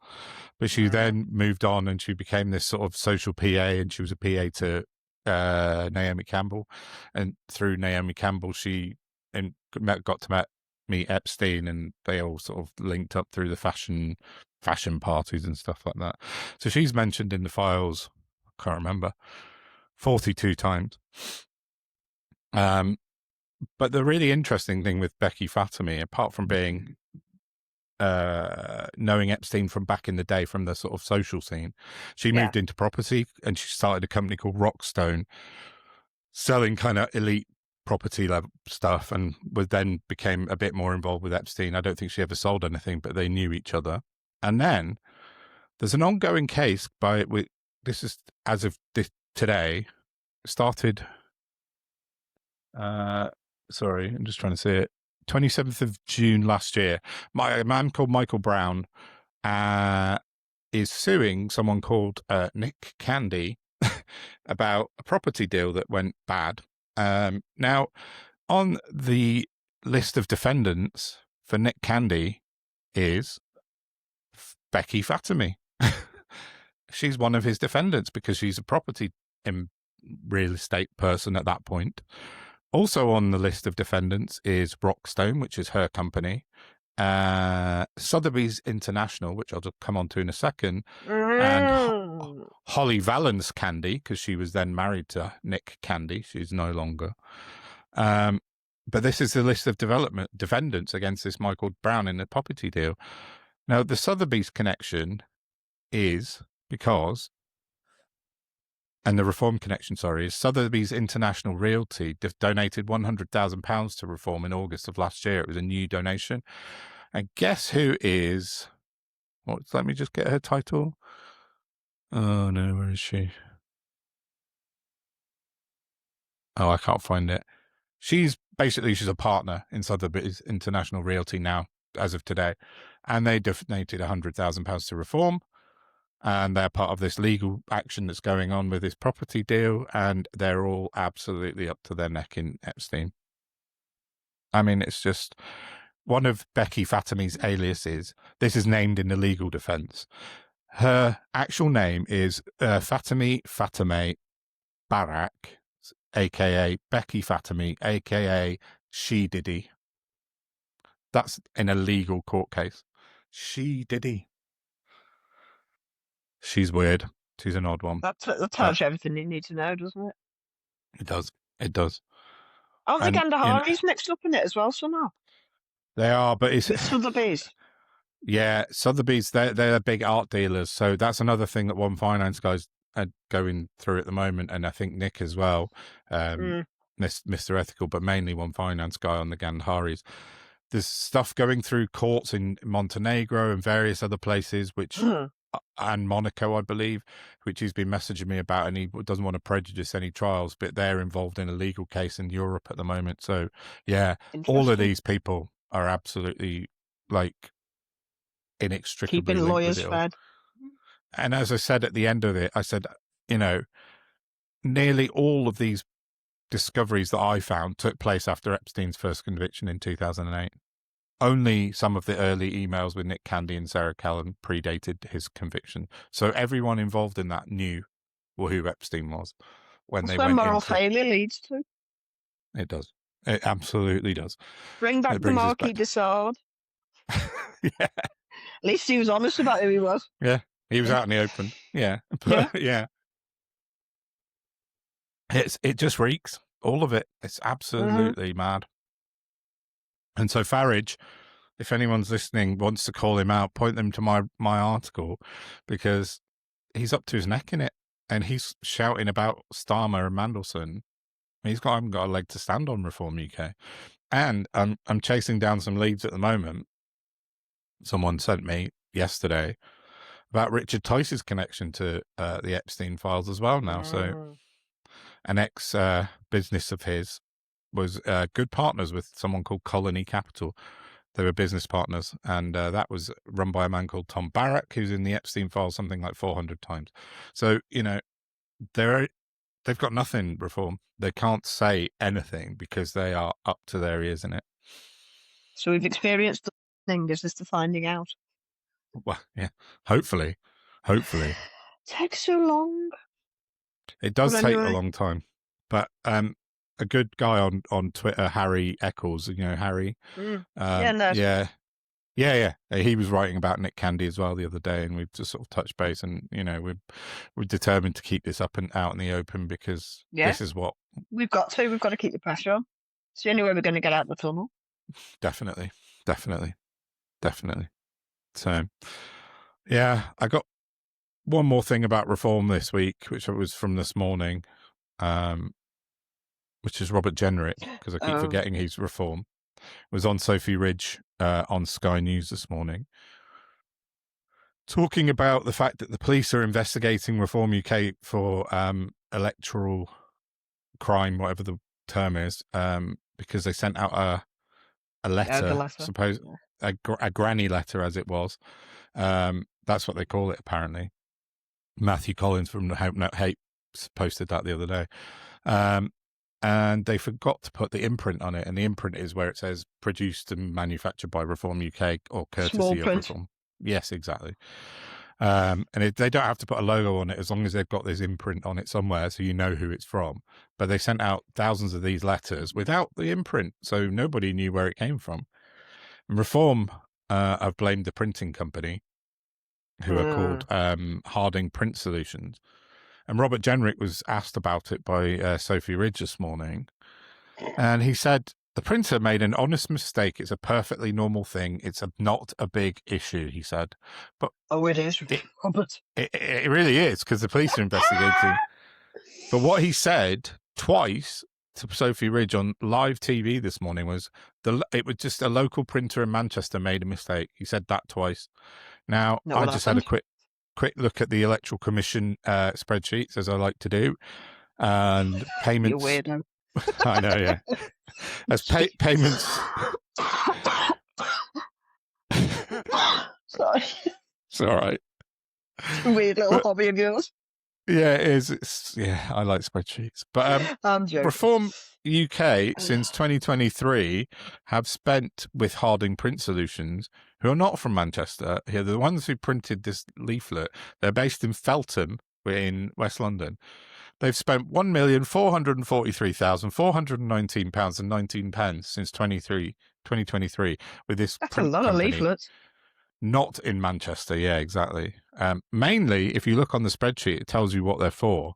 But she then moved on and she became this sort of social PA, and she was a PA to Naomi Campbell. And through Naomi Campbell, she got to meet Epstein, and they all sort of linked up through the fashion parties and stuff like that. So she's mentioned in the files, I can't remember, 42 times. But the really interesting thing with Becky Fatemi, apart from being knowing Epstein from back in the day from the sort of social scene, she moved into property, and she started a company called Rockstone, selling kind of elite property level stuff, and then became a bit more involved with Epstein. I don't think she ever sold anything, but they knew each other. And then there's an ongoing case this is as of today, started, sorry, I'm just trying to see it, 27th of June last year. A man called Michael Brown is suing someone called Nick Candy about a property deal that went bad. Now, on the list of defendants for Nick Candy is Becky Fatemi. She's one of his defendants because she's a property and real estate person at that point. Also on the list of defendants is Rockstone, which is her company, Sotheby's International, which I'll come on to in a second, and Holly Valance Candy, because she was then married to Nick Candy. She's no longer. But this is the list of defendants against this Michael Brown in the property deal. Now, the Sotheby's connection is because, and the Reform connection, sorry, is Sotheby's International Realty donated £100,000 to Reform in August of last year. It was a new donation. And guess who is, let me just get her title. Oh, no, where is she? Oh, I can't find it. She's a partner in Sotheby's International Realty now, as of today. And they donated £100,000 to Reform. And they're part of this legal action that's going on with this property deal. And they're all absolutely up to their neck in Epstein. I mean, it's just one of Becky Fatemi's aliases. This is named in the legal defense. Her actual name is Fatemi Barak, a.k.a. Becky Fatemi, a.k.a. She Diddy. That's in a legal court case. She Diddy. She's weird. She's an odd one. That tells you everything you need to know, doesn't it? It does. It does. Oh, the Gandharis mixed up in it as well somehow. They are, but it's Sotheby's. Yeah, Sotheby's, they're big art dealers. So that's another thing that one finance guys are going through at the moment. And I think Nick as well, Mr. Ethical, but mainly one finance guy on the Gandharis. There's stuff going through courts in Montenegro and various other places, which, and Monaco, I believe, which he's been messaging me about, and he doesn't want to prejudice any trials, but they're involved in a legal case in Europe at the moment. So, yeah, all of these people are absolutely, inextricably keeping lawyers fed. And as I said at the end of it, I said, nearly all of these discoveries that I found took place after Epstein's first conviction in 2008. Only some of the early emails with Nick Candy and Sarah Callan predated his conviction. So everyone involved in that knew who Epstein was when That's they where went moral into failure leads to. It does. It absolutely does. Bring back the Marquis de Sade. Yeah. At least he was honest about who he was. Yeah. He was out in the open. Yeah. Yeah. Yeah. It just reeks. All of it. It's absolutely mad. And so Farage, if anyone's listening, wants to call him out, point them to my article, because he's up to his neck in it, and he's shouting about Starmer and Mandelson. Haven't got a leg to stand on, Reform UK. And I'm chasing down some leads at the moment. Someone sent me yesterday about Richard Tice's connection to the Epstein Files as well now. So an ex business of his was good partners with someone called Colony Capital. They were business partners, and that was run by a man called Tom Barrack, who's in the Epstein Files something like 400 times. So, they've got nothing, Reform. They can't say anything because they are up to their ears in it. So we've experienced the thing. Is this the finding out? Well, yeah, hopefully. Takes so long. It does take a long time. But a good guy on Twitter, Harry Eccles, Harry. Yeah. He was writing about Nick Candy as well the other day, and we've just sort of touched base, and we're determined to keep this up and out in the open because this is what we've got to keep the pressure on. It's the only way we're going to get out of the tunnel. Definitely. So, yeah, I got one more thing about Reform this week, which was from this morning, which is Robert Jenrick, because I keep forgetting he's Reform. It was on Sophie Ridge on Sky News this morning, talking about the fact that the police are investigating Reform UK for electoral crime, whatever the term is, because they sent out a letter, a granny letter, as it was. That's what they call it, apparently. Matthew Collins from Hope Not Hate posted that the other day. And they forgot to put the imprint on it, and the imprint is where it says produced and manufactured by Reform UK or courtesy of Reform. Yes, exactly. And they don't have to put a logo on it as long as they've got this imprint on it somewhere, so you know who it's from. But they sent out thousands of these letters without the imprint, so nobody knew where it came from. And Reform have blamed the printing company, who are called Harding Print Solutions. And Robert Jenrick was asked about it by Sophie Ridge this morning. And he said, the printer made an honest mistake. It's a perfectly normal thing. It's not a big issue, he said. But it is, Robert. It really is, because the police are investigating. But what he said twice to Sophie Ridge on live TV this morning was, it was just a local printer in Manchester made a mistake. He said that twice. Now, I just had a quick look at the Electoral Commission spreadsheets, as I like to do, and payments. You're weirdo. I know, yeah. As payments. Sorry. It's all right. It's a weird little hobby of yours. Yeah, it is. I like spreadsheets. But I'm joking. Reform UK since 2023 have spent with Harding Print Solutions, who are not from Manchester. Here, the ones who printed this leaflet, they're based in Felton, in West London. They've spent £1,443,419.19 since 2023 with this. That's a lot of leaflets. Not in Manchester, yeah, exactly. Mainly, if you look on the spreadsheet, it tells you what they're for.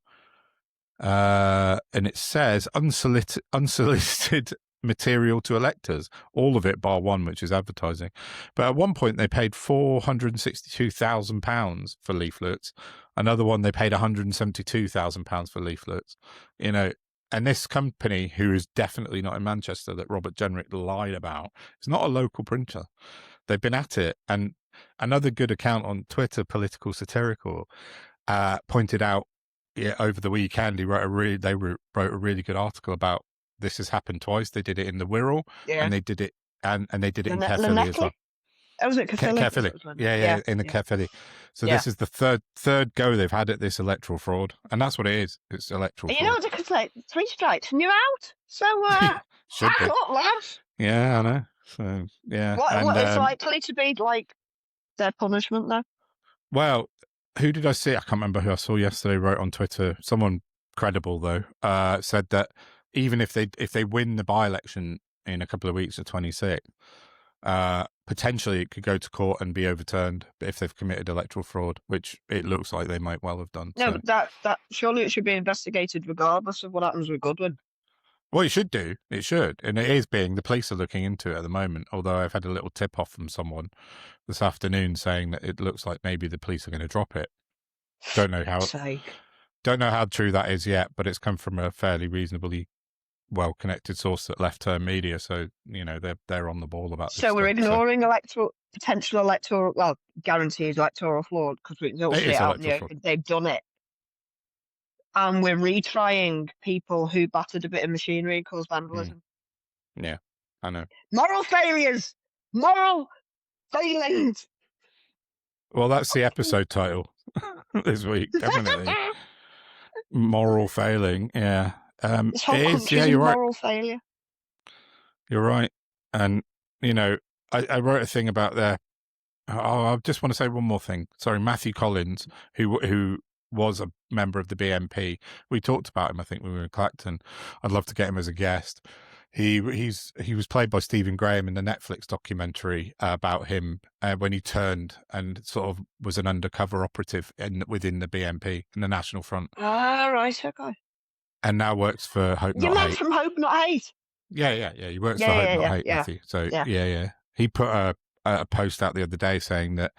And it says unsolicited material to electors, all of it bar one, which is advertising. But at one point, they paid £462,000 for leaflets. Another one, they paid £172,000 for leaflets. And this company, who is definitely not in Manchester, that Robert Jenrick lied about, it's not a local printer. They've been at it. And another good account on Twitter, Political Satirical, pointed out over the weekend, they wrote a really good article about this has happened twice. They did it in the Wirral, and they did it and they did it in Caerphilly as well. Oh, was it Caerphilly? Yeah, in the Caerphilly. So this is the third go they've had at this electoral fraud, and that's what it is. It's electoral fraud. You know what they could say? 3 strikes and you're out. So should be. Up, lads. Yeah, I know. So yeah, what is likely to be like their punishment though? Well, who did I see? I can't remember who I saw yesterday. Wrote on Twitter, someone credible though, said that even if they win the by-election in a couple of weeks at 26, potentially it could go to court and be overturned if they've committed electoral fraud, which it looks like they might well have done. No, So. but that surely it should be investigated regardless of what happens with Goodwin. Well, it should do. It should. And it is being. The police are looking into it at the moment, although I've had a little tip off from someone this afternoon saying that it looks like maybe the police are going to drop it. Don't know how true that is yet, but it's come from a fairly reasonably well-connected source at Left Turn Media, so they're on the ball about this. So we're ignoring potential electoral, well, guaranteed electoral fraud because we can all see it out in the open. They've done it. And we're retrying people who battered a bit of machinery and caused vandalism. Yeah, I know. Moral failures! Moral failings! Well, that's the episode title this week, definitely. Moral failing, yeah. This whole country's you're moral right. failure. You're right. And, I wrote a thing about their... I just want to say one more thing. Sorry, Matthew Collins, who was a member of the BNP. We talked about him, I think, when we were in Clacton. I'd love to get him as a guest. He was played by Stephen Graham in the Netflix documentary about him when he turned and sort of was an undercover operative within the BNP, in the National Front. Ah, right, okay. And now works for Hope Not Hate. You meant from Hope Not Hate? Yeah. He works for Hope Not Hate, Matthew. So, yeah. He put a post out the other day saying that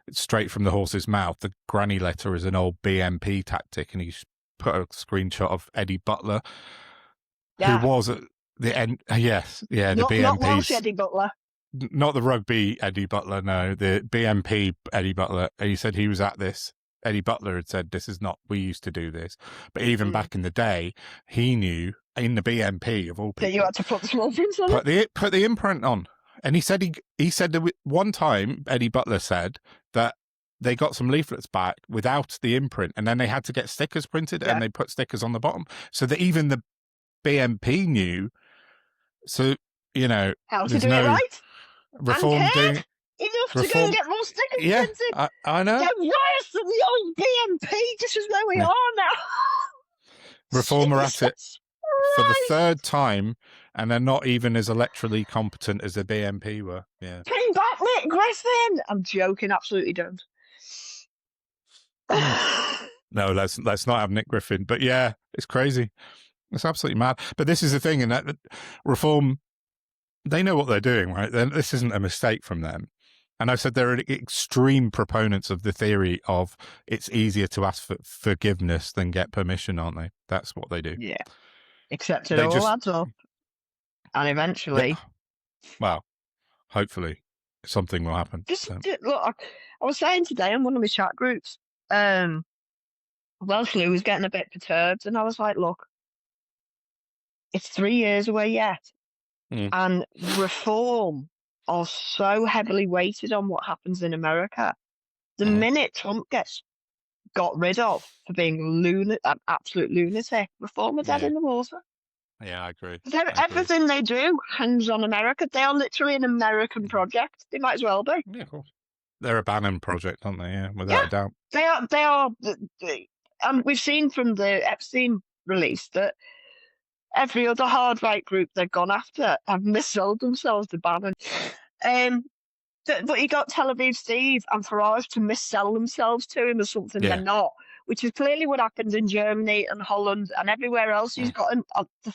straight from the horse's mouth, the granny letter is an old BNP tactic, and he put a screenshot of Eddie Butler, who was at the end. Yes, the BNP. Not Welsh Eddie Butler. Not the rugby Eddie Butler, no, the BNP Eddie Butler. And he said he was at this. Eddie Butler had said, "This is not. We used to do this," but even back in the day, he knew in the BNP of all people that you had to put the small prints on it. Put the imprint on. And he said that one time Eddie Butler said that they got some leaflets back without the imprint, and then they had to get stickers printed, and they put stickers on the bottom, so that even the BNP knew. So how to do it right. Reform doing enough to go and get more stickers printed. I know. They're worse than the old BNP. This is where we are now. Reform are at it for the third time, and they're not even as electorally competent as the BNP were. Yeah. Bring back Nick Griffin. I'm joking. Absolutely don't. No, let's not have Nick Griffin. But yeah, it's crazy. It's absolutely mad. But this is the thing, and that Reform, they know what they're doing, right? This isn't a mistake from them. And I said they're extreme proponents of the theory of it's easier to ask for forgiveness than get permission, aren't they? That's what they do. Yeah. Except it all adds up. And eventually... Well, hopefully something will happen. Look, I was saying today in one of my chat groups, Welsh Lou was getting a bit perturbed, and I was like, look, it's 3 years away yet. And reform are so heavily weighted on what happens in America. The minute Trump gets got rid of for being an absolute lunatic, reform are dead in the water. Yeah, I agree. Everything they do hangs on America. They are literally an American project. They might as well be. Yeah, of course. They're a Bannon project, aren't they? Yeah, without a doubt. They are. And we've seen from the Epstein release that every other hard right group they've gone after have missold themselves to Bannon. But you got Tel Aviv Steve and Farage to missell themselves to him as something they're not, which is clearly what happens in Germany and Holland and everywhere else. He's got the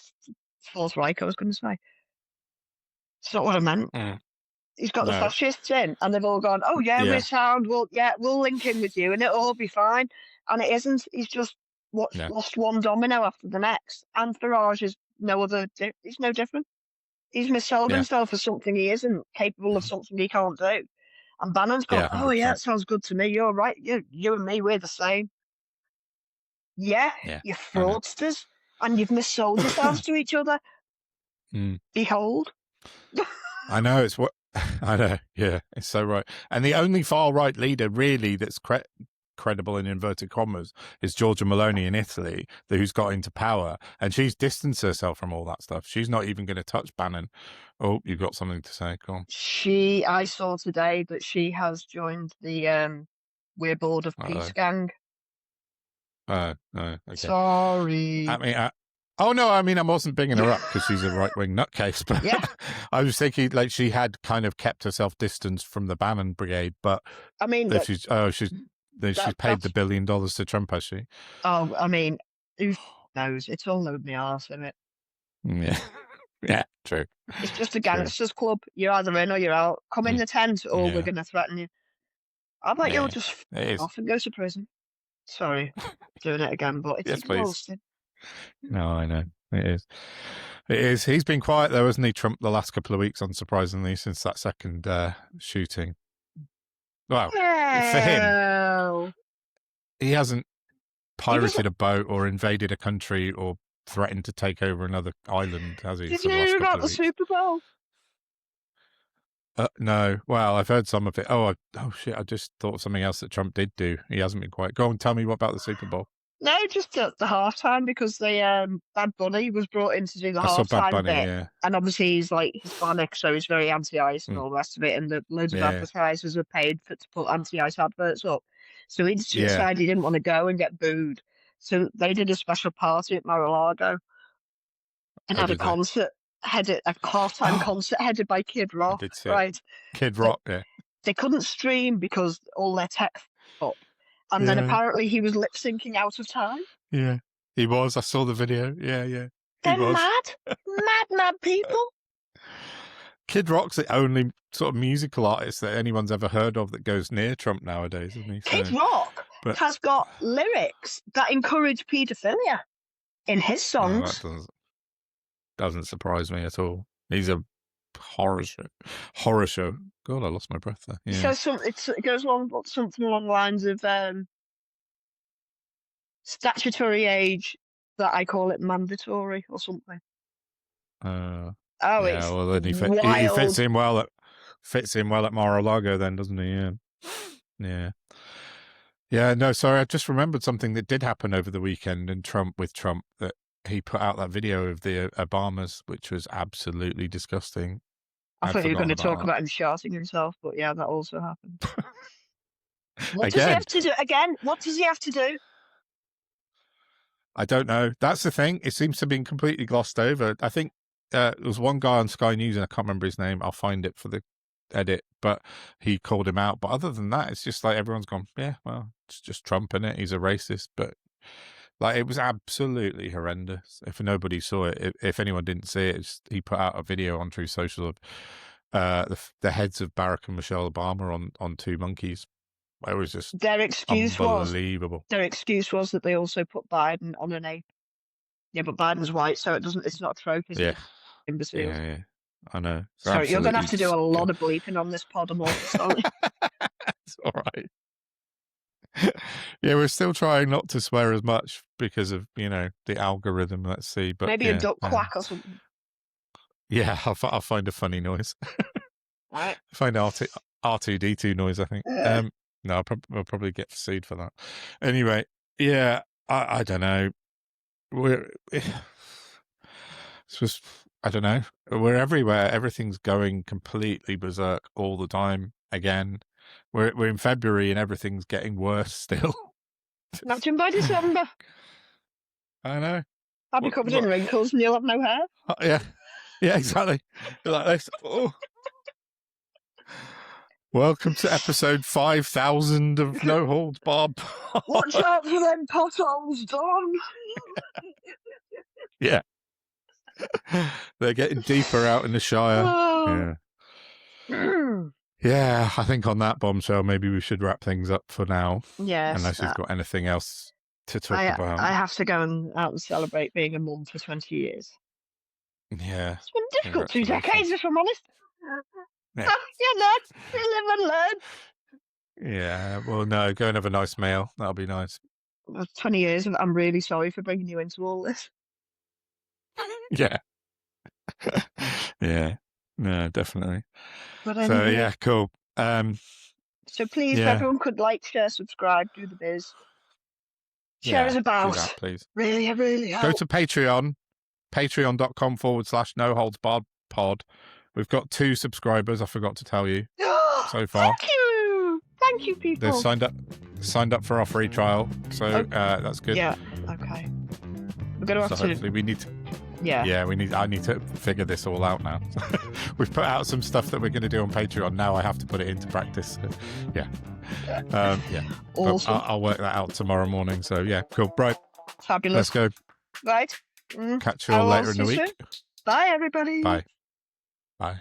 Fourth Reich, I was going to say. It's not what I meant. He's got the fascists in, and they've all gone, we're sound. We'll link in with you, and it'll all be fine. And it isn't. He's just lost one domino after the next. And Farage is he's no different. He's missold himself as something he isn't, capable of something he can't do. And Bannon's gone, that sounds good to me. You're right. You and me, we're the same. Yeah. You're fraudsters, and you've missold yourselves to each other. Behold. I know, it's what I know. Yeah, it's so right. And the only far right leader really that's credible in inverted commas is Giorgia Meloni in Italy, who's got into power, and she's distanced herself from all that stuff. She's not even going to touch Bannon. Oh, you've got something to say? Go on. I saw today that she has joined the We're Bored of Peace gang. Okay. Sorry. I mean, Oh no, I mean I wasn't bigging her up because she's a right-wing nutcase, but Yeah. I was thinking like she had kind of kept herself distanced from the Bannon brigade, but I mean, if she's paid the $1 billion to Trump, has she? Oh, I mean, who knows? It's all over my arse, isn't it? Yeah, yeah, true. It's just a gangsters club. You're either in or you're out. Come in the tent, or Yeah. we're going to threaten you. I bet you'll just It is. off and go to prison. Sorry, doing it again, but it's Yes, please. exhausting. No, I know. It is. It is. He's been quiet though, hasn't he, Trump, the last couple of weeks, unsurprisingly, since that second shooting. Well, for him, he hasn't pirated a boat or invaded a country or threatened to take over another island, has he? Did you hear about the Super Bowl? No. Well, I've heard some of it. Oh shit! I just thought of something else that Trump did do. He hasn't been quiet. Go on, tell me what about the Super Bowl. No, just at the halftime, because the Bad Bunny was brought in to do the halftime bit, yeah. and obviously he's like Hispanic, so he's very anti-ICE and all the rest of it. And loads of advertisers were paid to put anti-ICE adverts up. So he decided he didn't want to go and get booed. So they did a special party at Mar-a-Lago and had a concert. A halftime concert headed by Kid Rock, right? Kid Rock, yeah. They couldn't stream because all their tech up. And then apparently he was lip syncing out of time. Yeah, he was. I saw the video. Yeah. They're mad. mad people. Kid Rock's the only sort of musical artist that anyone's ever heard of that goes near Trump nowadays, isn't he? Kid Rock has got lyrics that encourage paedophilia in his songs. That doesn't surprise me at all. He's a horror show. God, I lost my breath there. Yeah. So it goes along something along the lines of statutory age that I call it mandatory or something. It's well, then he fits in well at Mar-a-Lago then, doesn't he? Yeah. No, sorry, I just remembered something that did happen over the weekend in Trump that he put out that video of the Obamas, which was absolutely disgusting. I thought you were going to talk about him shouting himself, but yeah, that also happened. What does he have to do again? What does he have to do? I don't know. That's the thing. It seems to have been completely glossed over. I think there was one guy on Sky News, and I can't remember his name. I'll find it for the edit, but he called him out. But other than that, it's just like everyone's gone, yeah, well, it's just Trump, innit? He's a racist. But like, it was absolutely horrendous. If nobody saw it, if anyone didn't see it, he put out a video on True Social of the heads of Barack and Michelle Obama on two monkeys. It was just unbelievable. Their excuse was that they also put Biden on an ape. Yeah, but Biden's white, so it's not a trope, is it? Imbeciles. Yeah. I know. Sorry, you're going to have to do a lot of bleeping on this pod. I'm awful sorry. It's all right. Yeah, we're still trying not to swear as much because of, the algorithm. Let's see. But maybe a duck quack or something. Yeah, I'll find a funny noise. Right. Find R2D2 noise, I think. No, I'll probably get sued for that. Anyway, yeah, I don't know. I don't know. We're everywhere. Everything's going completely berserk all the time again. We're in February and everything's getting worse still. Imagine by December. I know. I'll be covered in wrinkles and you'll have no hair. Yeah, exactly. You're like this. Oh. Welcome to episode 5,000 of No Holds Barred. Watch out for them potholes, Don. Yeah. They're getting deeper out in the Shire. Oh. Yeah, I think on that bombshell, maybe we should wrap things up for now. Yes. Unless you've got anything else to talk about. I have to go out and celebrate being a mum for 20 years. Yeah. It's been difficult 2 decades, if I'm honest. Yeah. You live and learn. Yeah, well, no, go and have a nice meal. That'll be nice. 20 years, and I'm really sorry for bringing you into all this. Yeah. Yeah. No, definitely. But anyway, so, yeah, cool. So please, if everyone could like, share, subscribe, do the biz. Share us about. Do that, please. Really, really help. Go to Patreon, patreon.com/NoHoldsBarredPod. We've got 2 subscribers, I forgot to tell you, so far. Thank you, people. They've signed up for our free trial, so that's good. Yeah, okay. We're going to So have to. hopefully we need to. Yeah. Yeah, I need to figure this all out now. We've put out some stuff that we're going to do on Patreon. Now I have to put it into practice. Yeah. Yeah. Awesome. I'll work that out tomorrow morning. So yeah, cool. Right. Fabulous. Let's go. Right. Catch you all later in the week. Bye, everybody. Bye. Bye.